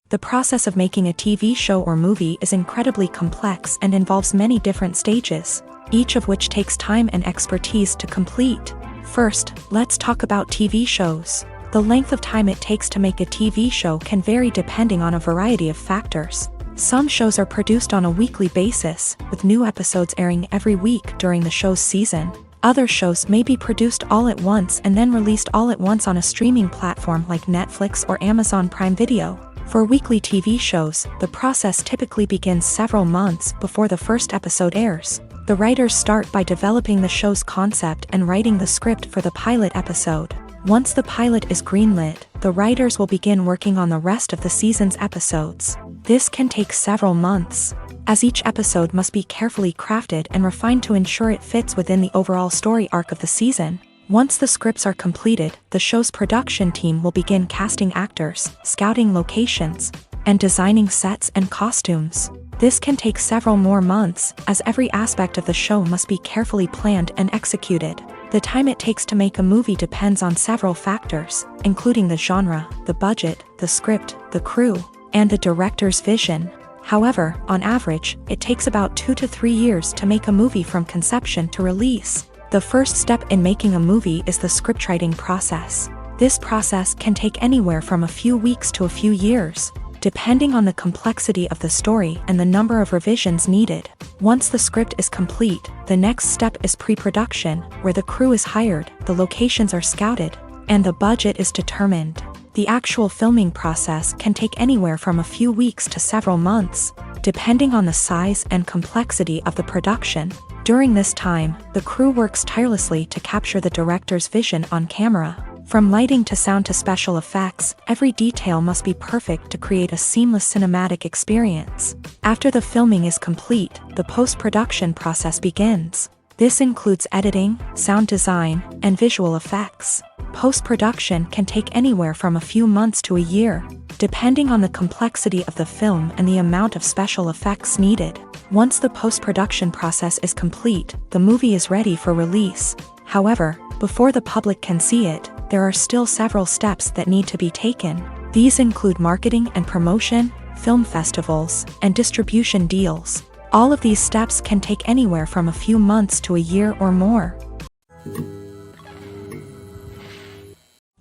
The process of making a TV show or movie is incredibly complex and involves many different stages, each of which takes time and expertise to complete. First, let's talk about TV shows. The length of time it takes to make a TV show can vary depending on a variety of factors. Some shows are produced on a weekly basis, with new episodes airing every week during the show's season. Other shows may be produced all at once and then released all at once on a streaming platform like Netflix or Amazon Prime Video. For weekly TV shows, the process typically begins several months before the first episode airs. The writers start by developing the show's concept and writing the script for the pilot episode. Once the pilot is greenlit, the writers will begin working on the rest of the season's episodes. This can take several months, as each episode must be carefully crafted and refined to ensure it fits within the overall story arc of the season. Once the scripts are completed, the show's production team will begin casting actors, scouting locations, and designing sets and costumes. This can take several more months, as every aspect of the show must be carefully planned and executed. The time it takes to make a movie depends on several factors, including the genre, the budget, the script, the crew, and the director's vision. However, on average, it takes about 2 to 3 years to make a movie from conception to release. The first step in making a movie is the scriptwriting process. This process can take anywhere from a few weeks to a few years, depending on the complexity of the story and the number of revisions needed. Once the script is complete, the next step is pre-production, where the crew is hired, the locations are scouted, and the budget is determined. The actual filming process can take anywhere from a few weeks to several months, depending on the size and complexity of the production. During this time, the crew works tirelessly to capture the director's vision on camera. From lighting to sound to special effects, every detail must be perfect to create a seamless cinematic experience. After the filming is complete, the post-production process begins. This includes editing, sound design, and visual effects. Post-production can take anywhere from a few months to a year, depending on the complexity of the film and the amount of special effects needed. Once the post-production process is complete, the movie is ready for release. However, before the public can see it, there are still several steps that need to be taken. These include marketing and promotion, film festivals, and distribution deals. All of these steps can take anywhere from a few months to a year or more.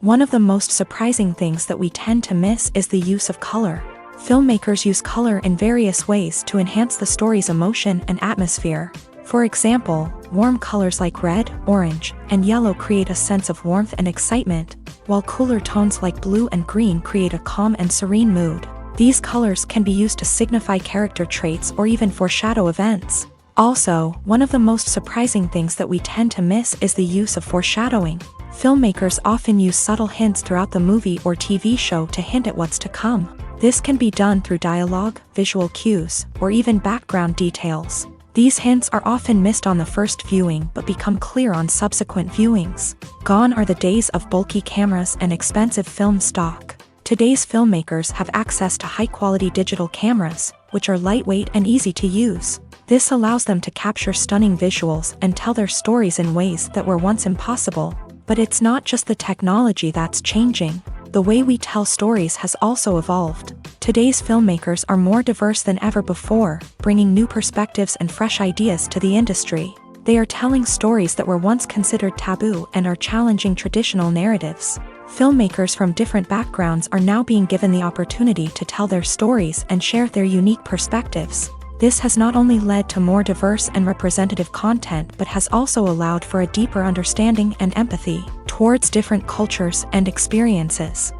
One of the most surprising things that we tend to miss is the use of color. Filmmakers use color in various ways to enhance the story's emotion and atmosphere. For example, warm colors like red, orange, and yellow create a sense of warmth and excitement, while cooler tones like blue and green create a calm and serene mood. These colors can be used to signify character traits or even foreshadow events. Also, one of the most surprising things that we tend to miss is the use of foreshadowing. Filmmakers often use subtle hints throughout the movie or TV show to hint at what's to come. This can be done through dialogue, visual cues, or even background details. These hints are often missed on the first viewing but become clear on subsequent viewings. Gone are the days of bulky cameras and expensive film stock. Today's filmmakers have access to high-quality digital cameras, which are lightweight and easy to use. This allows them to capture stunning visuals and tell their stories in ways that were once impossible. But it's not just the technology that's changing. The way we tell stories has also evolved. Today's filmmakers are more diverse than ever before, bringing new perspectives and fresh ideas to the industry. They are telling stories that were once considered taboo and are challenging traditional narratives. Filmmakers from different backgrounds are now being given the opportunity to tell their stories and share their unique perspectives. This has not only led to more diverse and representative content but has also allowed for a deeper understanding and empathy towards different cultures and experiences.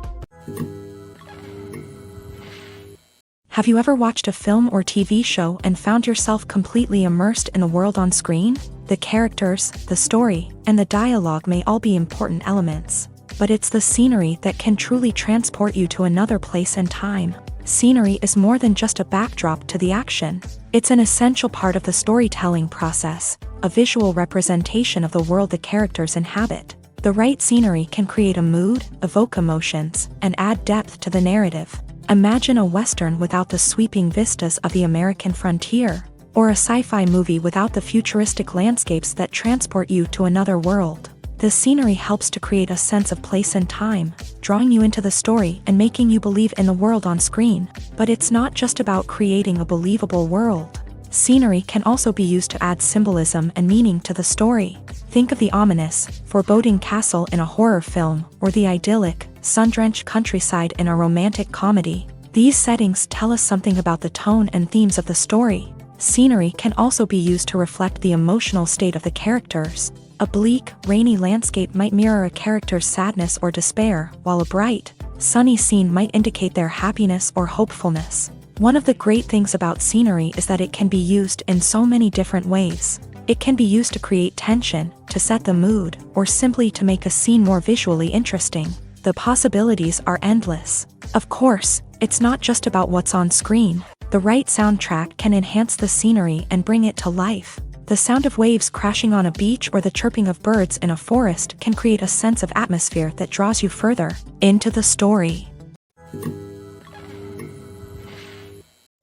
Have you ever watched a film or TV show and found yourself completely immersed in the world on screen? The characters, the story, and the dialogue may all be important elements, but it's the scenery that can truly transport you to another place and time. Scenery is more than just a backdrop to the action. It's an essential part of the storytelling process, a visual representation of the world the characters inhabit. The right scenery can create a mood, evoke emotions, and add depth to the narrative. Imagine a Western without the sweeping vistas of the American frontier, or a sci-fi movie without the futuristic landscapes that transport you to another world. The scenery helps to create a sense of place and time, drawing you into the story and making you believe in the world on screen. But it's not just about creating a believable world. Scenery can also be used to add symbolism and meaning to the story. Think of the ominous, foreboding castle in a horror film, or the idyllic, sun-drenched countryside in a romantic comedy. These settings tell us something about the tone and themes of the story. Scenery can also be used to reflect the emotional state of the characters. A bleak, rainy landscape might mirror a character's sadness or despair, while a bright, sunny scene might indicate their happiness or hopefulness. One of the great things about scenery is that it can be used in so many different ways. It can be used to create tension, to set the mood, or simply to make a scene more visually interesting. The possibilities are endless. Of course, it's not just about what's on screen. The right soundtrack can enhance the scenery and bring it to life. The sound of waves crashing on a beach or the chirping of birds in a forest can create a sense of atmosphere that draws you further into the story.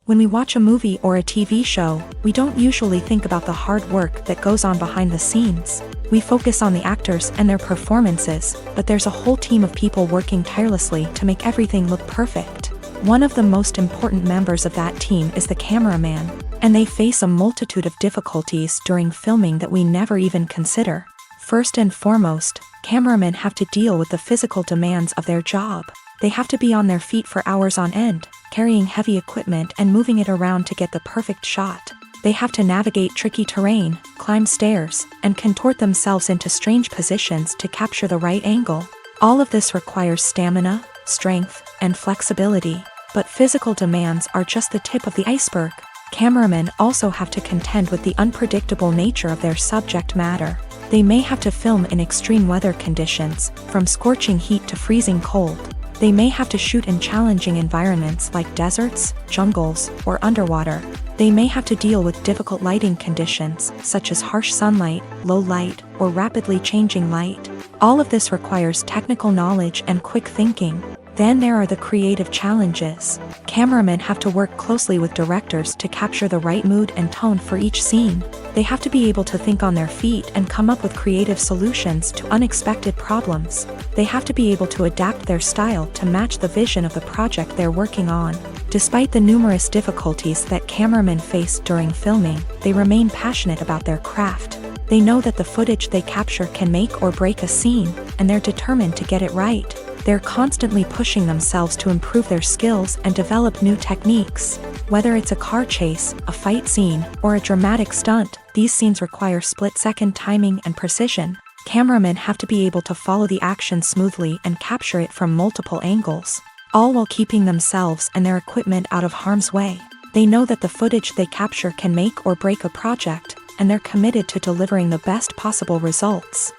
When we watch a movie or a TV show, we don't usually think about the hard work that goes on behind the scenes. We focus on the actors and their performances, but there's a whole team of people working tirelessly to make everything look perfect. One of the most important members of that team is the cameraman, and they face a multitude of difficulties during filming that we never even consider. First and foremost, cameramen have to deal with the physical demands of their job. They have to be on their feet for hours on end, carrying heavy equipment and moving it around to get the perfect shot. They have to navigate tricky terrain, climb stairs, and contort themselves into strange positions to capture the right angle. All of this requires stamina, strength, and flexibility. But physical demands are just the tip of the iceberg. Cameramen also have to contend with the unpredictable nature of their subject matter. They may have to film in extreme weather conditions, from scorching heat to freezing cold. They may have to shoot in challenging environments like deserts, jungles, or underwater. They may have to deal with difficult lighting conditions, such as harsh sunlight, low light, or rapidly changing light. All of this requires technical knowledge and quick thinking. Then there are the creative challenges. Cameramen have to work closely with directors to capture the right mood and tone for each scene. They have to be able to think on their feet and come up with creative solutions to unexpected problems. They have to be able to adapt their style to match the vision of the project they're working on. Despite the numerous difficulties that cameramen face during filming, they remain passionate about their craft. They know that the footage they capture can make or break a scene, and they're determined to get it right. They're constantly pushing themselves to improve their skills and develop new techniques. Whether it's a car chase, a fight scene, or a dramatic stunt, these scenes require split-second timing and precision. Cameramen have to be able to follow the action smoothly and capture it from multiple angles, all while keeping themselves and their equipment out of harm's way. They know that the footage they capture can make or break a project, and they're committed to delivering the best possible results.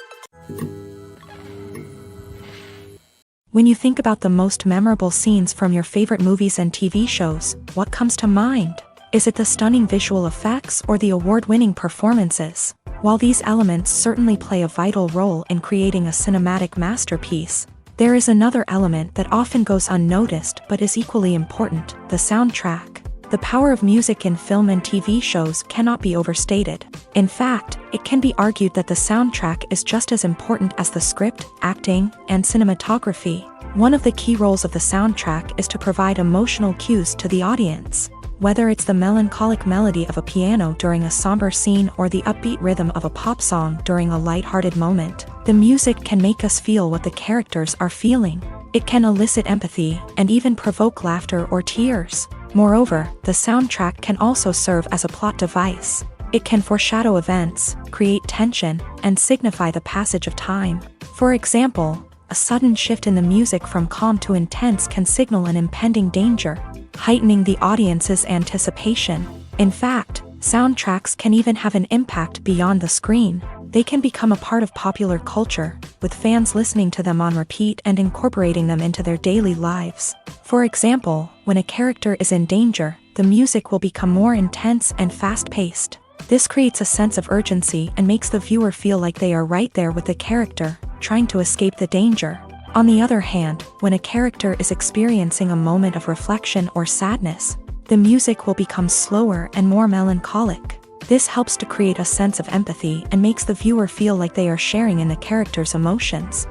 When you think about the most memorable scenes from your favorite movies and TV shows, what comes to mind? Is it the stunning visual effects or the award-winning performances? While these elements certainly play a vital role in creating a cinematic masterpiece, there is another element that often goes unnoticed but is equally important: the soundtrack. The power of music in film and TV shows cannot be overstated. In fact, it can be argued that the soundtrack is just as important as the script, acting, and cinematography. One of the key roles of the soundtrack is to provide emotional cues to the audience. Whether it's the melancholic melody of a piano during a somber scene or the upbeat rhythm of a pop song during a lighthearted moment, the music can make us feel what the characters are feeling. It can elicit empathy and even provoke laughter or tears. Moreover, the soundtrack can also serve as a plot device. It can foreshadow events, create tension, and signify the passage of time. For example, a sudden shift in the music from calm to intense can signal an impending danger, heightening the audience's anticipation. In fact, soundtracks can even have an impact beyond the screen. They can become a part of popular culture, with fans listening to them on repeat and incorporating them into their daily lives. For example, when a character is in danger, the music will become more intense and fast-paced. This creates a sense of urgency and makes the viewer feel like they are right there with the character, trying to escape the danger. On the other hand, when a character is experiencing a moment of reflection or sadness, the music will become slower and more melancholic. This helps to create a sense of empathy and makes the viewer feel like they are sharing in the character's emotions.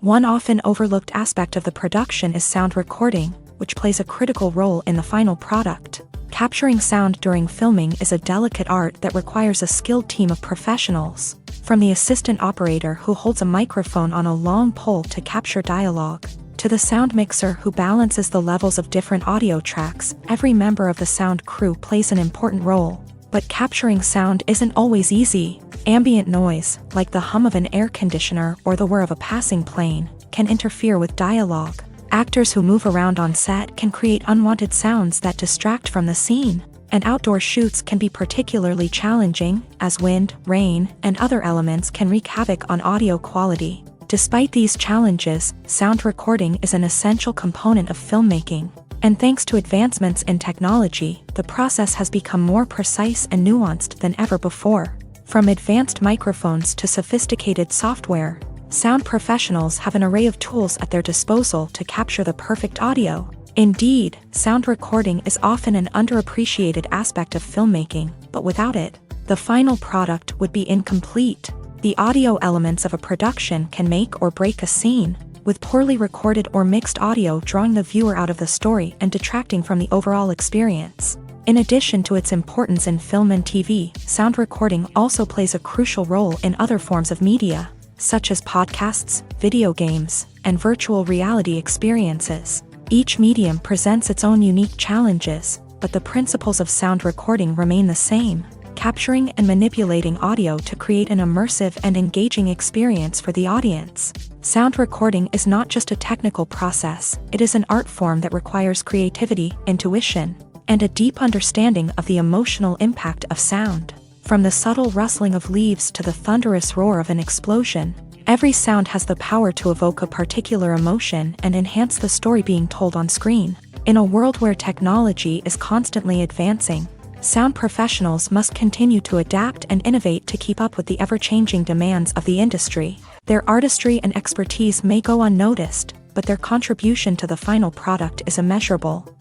One often overlooked aspect of the production is sound recording, which plays a critical role in the final product. Capturing sound during filming is a delicate art that requires a skilled team of professionals. From the assistant operator who holds a microphone on a long pole to capture dialogue, to the sound mixer who balances the levels of different audio tracks, every member of the sound crew plays an important role. But capturing sound isn't always easy. Ambient noise, like the hum of an air conditioner or the whir of a passing plane, can interfere with dialogue. Actors who move around on set can create unwanted sounds that distract from the scene. And outdoor shoots can be particularly challenging, as wind, rain, and other elements can wreak havoc on audio quality. Despite these challenges, sound recording is an essential component of filmmaking. And thanks to advancements in technology, the process has become more precise and nuanced than ever before. From advanced microphones to sophisticated software, sound professionals have an array of tools at their disposal to capture the perfect audio. Indeed, sound recording is often an underappreciated aspect of filmmaking, but without it, the final product would be incomplete. The audio elements of a production can make or break a scene, with poorly recorded or mixed audio drawing the viewer out of the story and detracting from the overall experience. In addition to its importance in film and TV, sound recording also plays a crucial role in other forms of media, such as podcasts, video games, and virtual reality experiences. Each medium presents its own unique challenges, but the principles of sound recording remain the same: capturing and manipulating audio to create an immersive and engaging experience for the audience. Sound recording is not just a technical process, it is an art form that requires creativity, intuition, and a deep understanding of the emotional impact of sound. From the subtle rustling of leaves to the thunderous roar of an explosion, every sound has the power to evoke a particular emotion and enhance the story being told on screen. In a world where technology is constantly advancing, sound professionals must continue to adapt and innovate to keep up with the ever-changing demands of the industry. Their artistry and expertise may go unnoticed, but their contribution to the final product is immeasurable.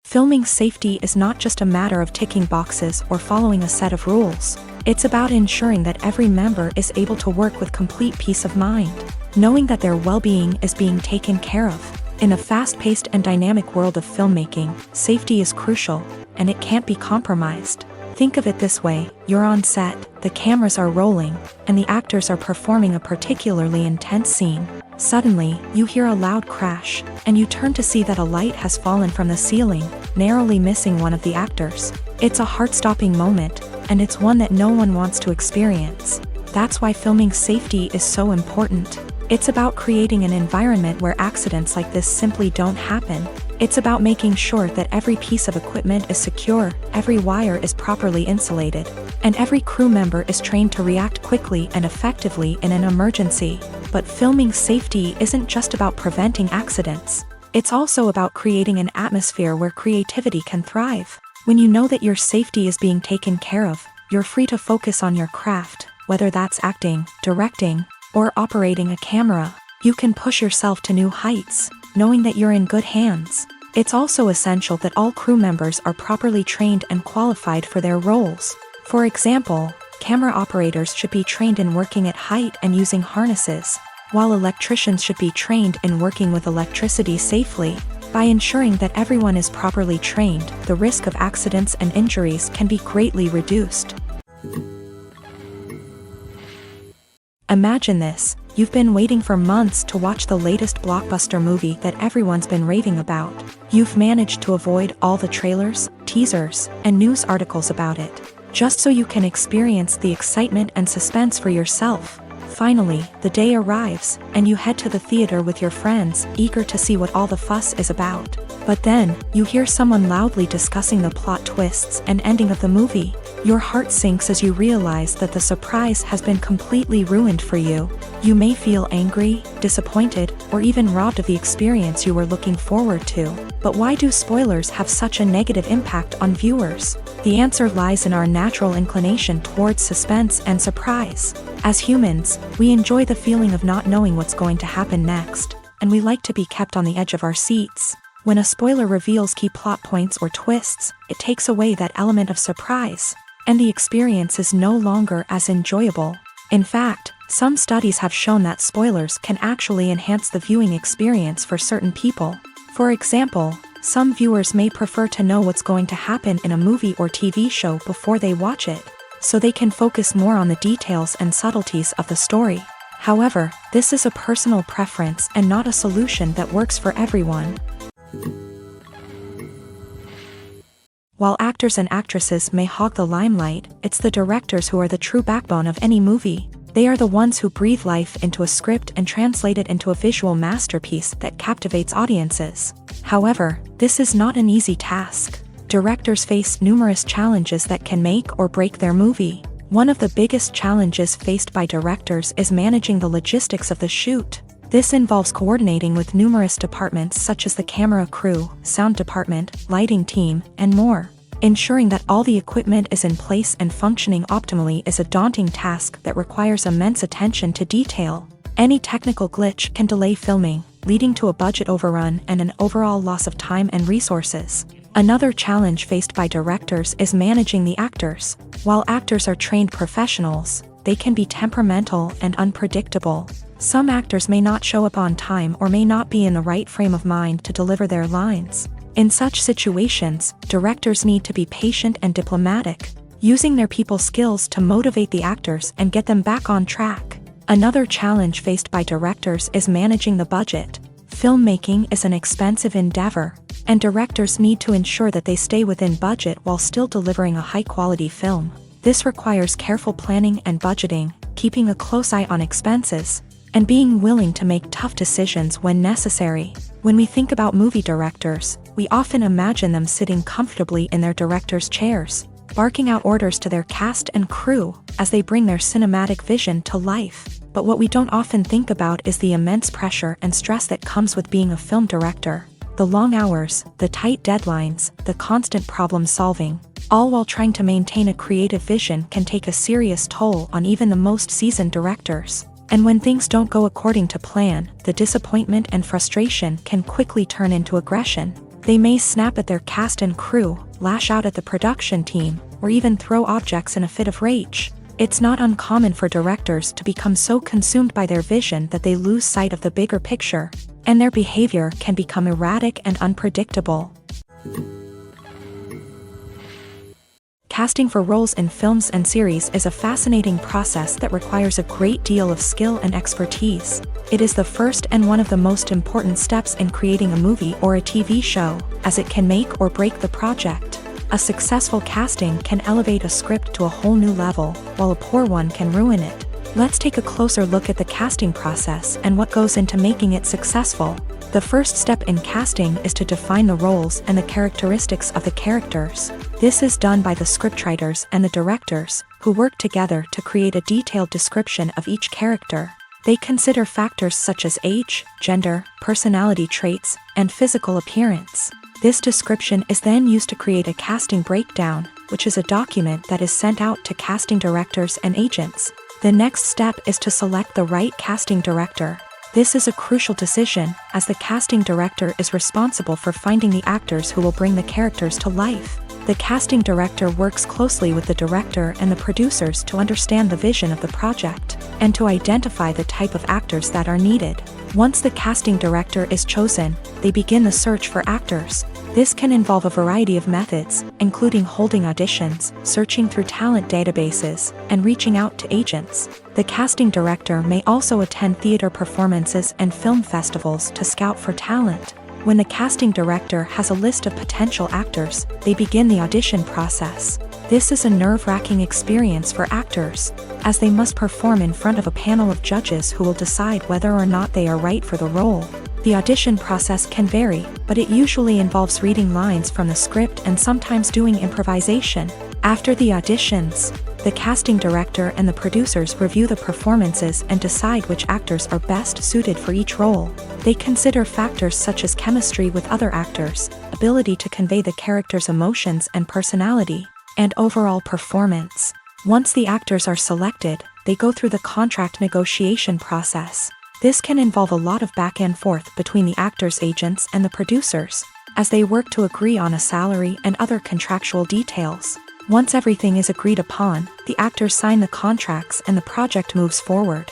Filming safety is not just a matter of ticking boxes or following a set of rules. It's about ensuring that every member is able to work with complete peace of mind, knowing that their well-being is being taken care of. In a fast-paced and dynamic world of filmmaking, safety is crucial, and it can't be compromised. Think of it this way: you're on set, the cameras are rolling, and the actors are performing a particularly intense scene. Suddenly, you hear a loud crash, and you turn to see that a light has fallen from the ceiling, narrowly missing one of the actors. It's a heart-stopping moment, and it's one that no one wants to experience. That's why filming safety is so important. It's about creating an environment where accidents like this simply don't happen. It's about making sure that every piece of equipment is secure, every wire is properly insulated, and every crew member is trained to react quickly and effectively in an emergency. But filming safety isn't just about preventing accidents. It's also about creating an atmosphere where creativity can thrive. When you know that your safety is being taken care of, you're free to focus on your craft, whether that's acting, directing, or operating a camera. You can push yourself to new heights, knowing that you're in good hands. It's also essential that all crew members are properly trained and qualified for their roles. For example, camera operators should be trained in working at height and using harnesses, while electricians should be trained in working with electricity safely. By ensuring that everyone is properly trained, the risk of accidents and injuries can be greatly reduced. Imagine this: you've been waiting for months to watch the latest blockbuster movie that everyone's been raving about. You've managed to avoid all the trailers, teasers, and news articles about it, just so you can experience the excitement and suspense for yourself. Finally, the day arrives, and you head to the theater with your friends, eager to see what all the fuss is about. But then, you hear someone loudly discussing the plot twists and ending of the movie. Your heart sinks as you realize that the surprise has been completely ruined for you. You may feel angry, disappointed, or even robbed of the experience you were looking forward to. But why do spoilers have such a negative impact on viewers? The answer lies in our natural inclination towards suspense and surprise. As humans, we enjoy the feeling of not knowing what's going to happen next, and we like to be kept on the edge of our seats. When a spoiler reveals key plot points or twists, it takes away that element of surprise, and the experience is no longer as enjoyable. In fact, some studies have shown that spoilers can actually enhance the viewing experience for certain people. For example, some viewers may prefer to know what's going to happen in a movie or TV show before they watch it, so they can focus more on the details and subtleties of the story. However, this is a personal preference and not a solution that works for everyone. While actors and actresses may hog the limelight, it's the directors who are the true backbone of any movie. They are the ones who breathe life into a script and translate it into a visual masterpiece that captivates audiences. However, this is not an easy task. Directors face numerous challenges that can make or break their movie. One of the biggest challenges faced by directors is managing the logistics of the shoot. This involves coordinating with numerous departments such as the camera crew, sound department, lighting team, and more. Ensuring that all the equipment is in place and functioning optimally is a daunting task that requires immense attention to detail. Any technical glitch can delay filming, leading to a budget overrun and an overall loss of time and resources. Another challenge faced by directors is managing the actors. While actors are trained professionals, they can be temperamental and unpredictable. Some actors may not show up on time or may not be in the right frame of mind to deliver their lines. In such situations, directors need to be patient and diplomatic, using their people skills to motivate the actors and get them back on track. Another challenge faced by directors is managing the budget. Filmmaking is an expensive endeavor, and directors need to ensure that they stay within budget while still delivering a high-quality film. This requires careful planning and budgeting, keeping a close eye on expenses, and being willing to make tough decisions when necessary. When we think about movie directors, we often imagine them sitting comfortably in their director's chairs, barking out orders to their cast and crew as they bring their cinematic vision to life. But what we don't often think about is the immense pressure and stress that comes with being a film director. The long hours, the tight deadlines, the constant problem solving, all while trying to maintain a creative vision can take a serious toll on even the most seasoned directors. And when things don't go according to plan, the disappointment and frustration can quickly turn into aggression. They may snap at their cast and crew, lash out at the production team, or even throw objects in a fit of rage. It's not uncommon for directors to become so consumed by their vision that they lose sight of the bigger picture, and their behavior can become erratic and unpredictable. Casting for roles in films and series is a fascinating process that requires a great deal of skill and expertise. It is the first and one of the most important steps in creating a movie or a TV show, as it can make or break the project. A successful casting can elevate a script to a whole new level, while a poor one can ruin it. Let's take a closer look at the casting process and what goes into making it successful. The first step in casting is to define the roles and the characteristics of the characters. This is done by the scriptwriters and the directors, who work together to create a detailed description of each character. They consider factors such as age, gender, personality traits, and physical appearance. This description is then used to create a casting breakdown, which is a document that is sent out to casting directors and agents. The next step is to select the right casting director. This is a crucial decision, as the casting director is responsible for finding the actors who will bring the characters to life. The casting director works closely with the director and the producers to understand the vision of the project, and to identify the type of actors that are needed. Once the casting director is chosen, they begin the search for actors. This can involve a variety of methods, including holding auditions, searching through talent databases, and reaching out to agents. The casting director may also attend theater performances and film festivals to scout for talent. When the casting director has a list of potential actors, they begin the audition process. This is a nerve-wracking experience for actors, as they must perform in front of a panel of judges who will decide whether or not they are right for the role. The audition process can vary, but it usually involves reading lines from the script and sometimes doing improvisation. After the auditions, the casting director and the producers review the performances and decide which actors are best suited for each role. They consider factors such as chemistry with other actors, ability to convey the character's emotions and personality, and overall performance. Once the actors are selected, they go through the contract negotiation process. This can involve a lot of back and forth between the actors' agents and the producers, as they work to agree on a salary and other contractual details. Once everything is agreed upon, the actors sign the contracts and the project moves forward.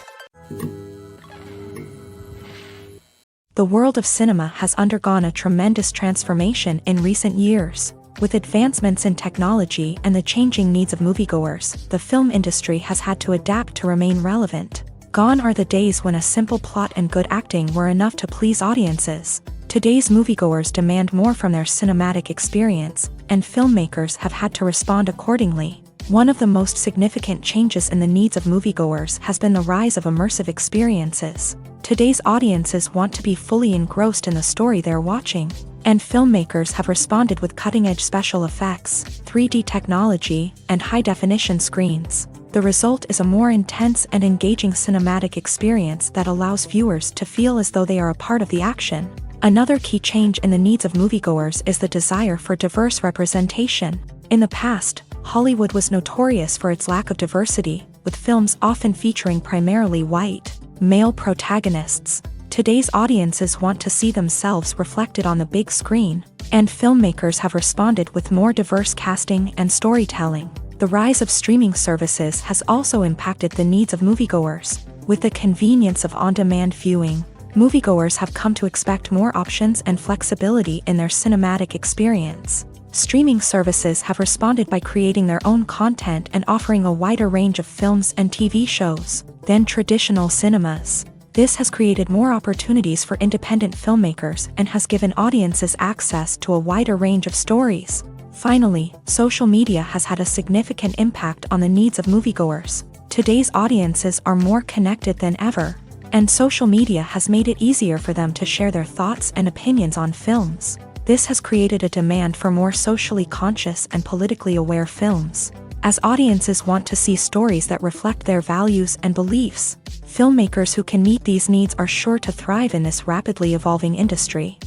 The world of cinema has undergone a tremendous transformation in recent years. With advancements in technology and the changing needs of moviegoers, the film industry has had to adapt to remain relevant. Gone are the days when a simple plot and good acting were enough to please audiences. Today's moviegoers demand more from their cinematic experience, and filmmakers have had to respond accordingly. One of the most significant changes in the needs of moviegoers has been the rise of immersive experiences. Today's audiences want to be fully engrossed in the story they're watching, and filmmakers have responded with cutting-edge special effects, 3D technology, and high-definition screens. The result is a more intense and engaging cinematic experience that allows viewers to feel as though they are a part of the action. Another key change in the needs of moviegoers is the desire for diverse representation. In the past, Hollywood was notorious for its lack of diversity, with films often featuring primarily white, male protagonists. Today's audiences want to see themselves reflected on the big screen, and filmmakers have responded with more diverse casting and storytelling. The rise of streaming services has also impacted the needs of moviegoers. With the convenience of on-demand viewing, moviegoers have come to expect more options and flexibility in their cinematic experience. Streaming services have responded by creating their own content and offering a wider range of films and TV shows than traditional cinemas. This has created more opportunities for independent filmmakers and has given audiences access to a wider range of stories. Finally, social media has had a significant impact on the needs of moviegoers. Today's audiences are more connected than ever, and social media has made it easier for them to share their thoughts and opinions on films. This has created a demand for more socially conscious and politically aware films. As audiences want to see stories that reflect their values and beliefs, filmmakers who can meet these needs are sure to thrive in this rapidly evolving industry.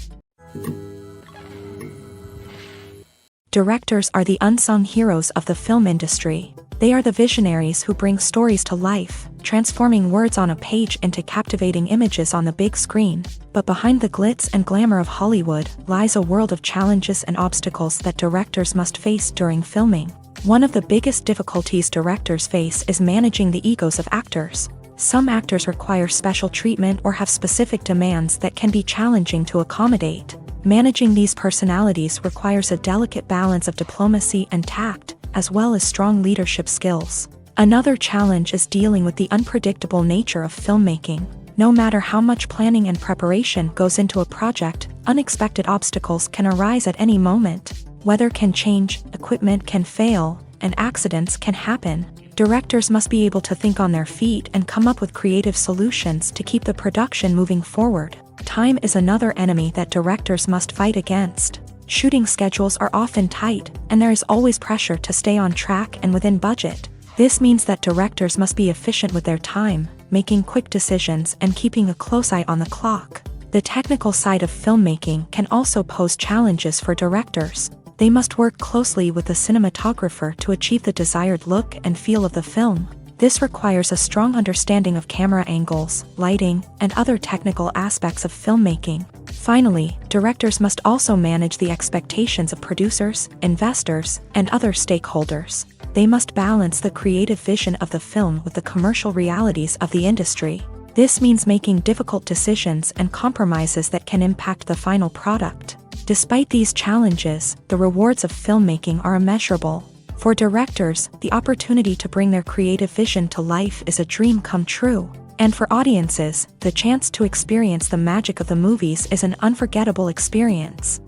Directors are the unsung heroes of the film industry. They are the visionaries who bring stories to life, transforming words on a page into captivating images on the big screen. But behind the glitz and glamour of Hollywood lies a world of challenges and obstacles that directors must face during filming. One of the biggest difficulties directors face is managing the egos of actors. Some actors require special treatment or have specific demands that can be challenging to accommodate. Managing these personalities requires a delicate balance of diplomacy and tact, as well as strong leadership skills. Another challenge is dealing with the unpredictable nature of filmmaking. No matter how much planning and preparation goes into a project, unexpected obstacles can arise at any moment. Weather can change, equipment can fail, and accidents can happen. Directors must be able to think on their feet and come up with creative solutions to keep the production moving forward. Time is another enemy that directors must fight against. Shooting schedules are often tight, and there is always pressure to stay on track and within budget. This means that directors must be efficient with their time, making quick decisions and keeping a close eye on the clock. The technical side of filmmaking can also pose challenges for directors. They must work closely with the cinematographer to achieve the desired look and feel of the film. This requires a strong understanding of camera angles, lighting, and other technical aspects of filmmaking. Finally, directors must also manage the expectations of producers, investors, and other stakeholders. They must balance the creative vision of the film with the commercial realities of the industry. This means making difficult decisions and compromises that can impact the final product. Despite these challenges, the rewards of filmmaking are immeasurable. For directors, the opportunity to bring their creative vision to life is a dream come true. And for audiences, the chance to experience the magic of the movies is an unforgettable experience.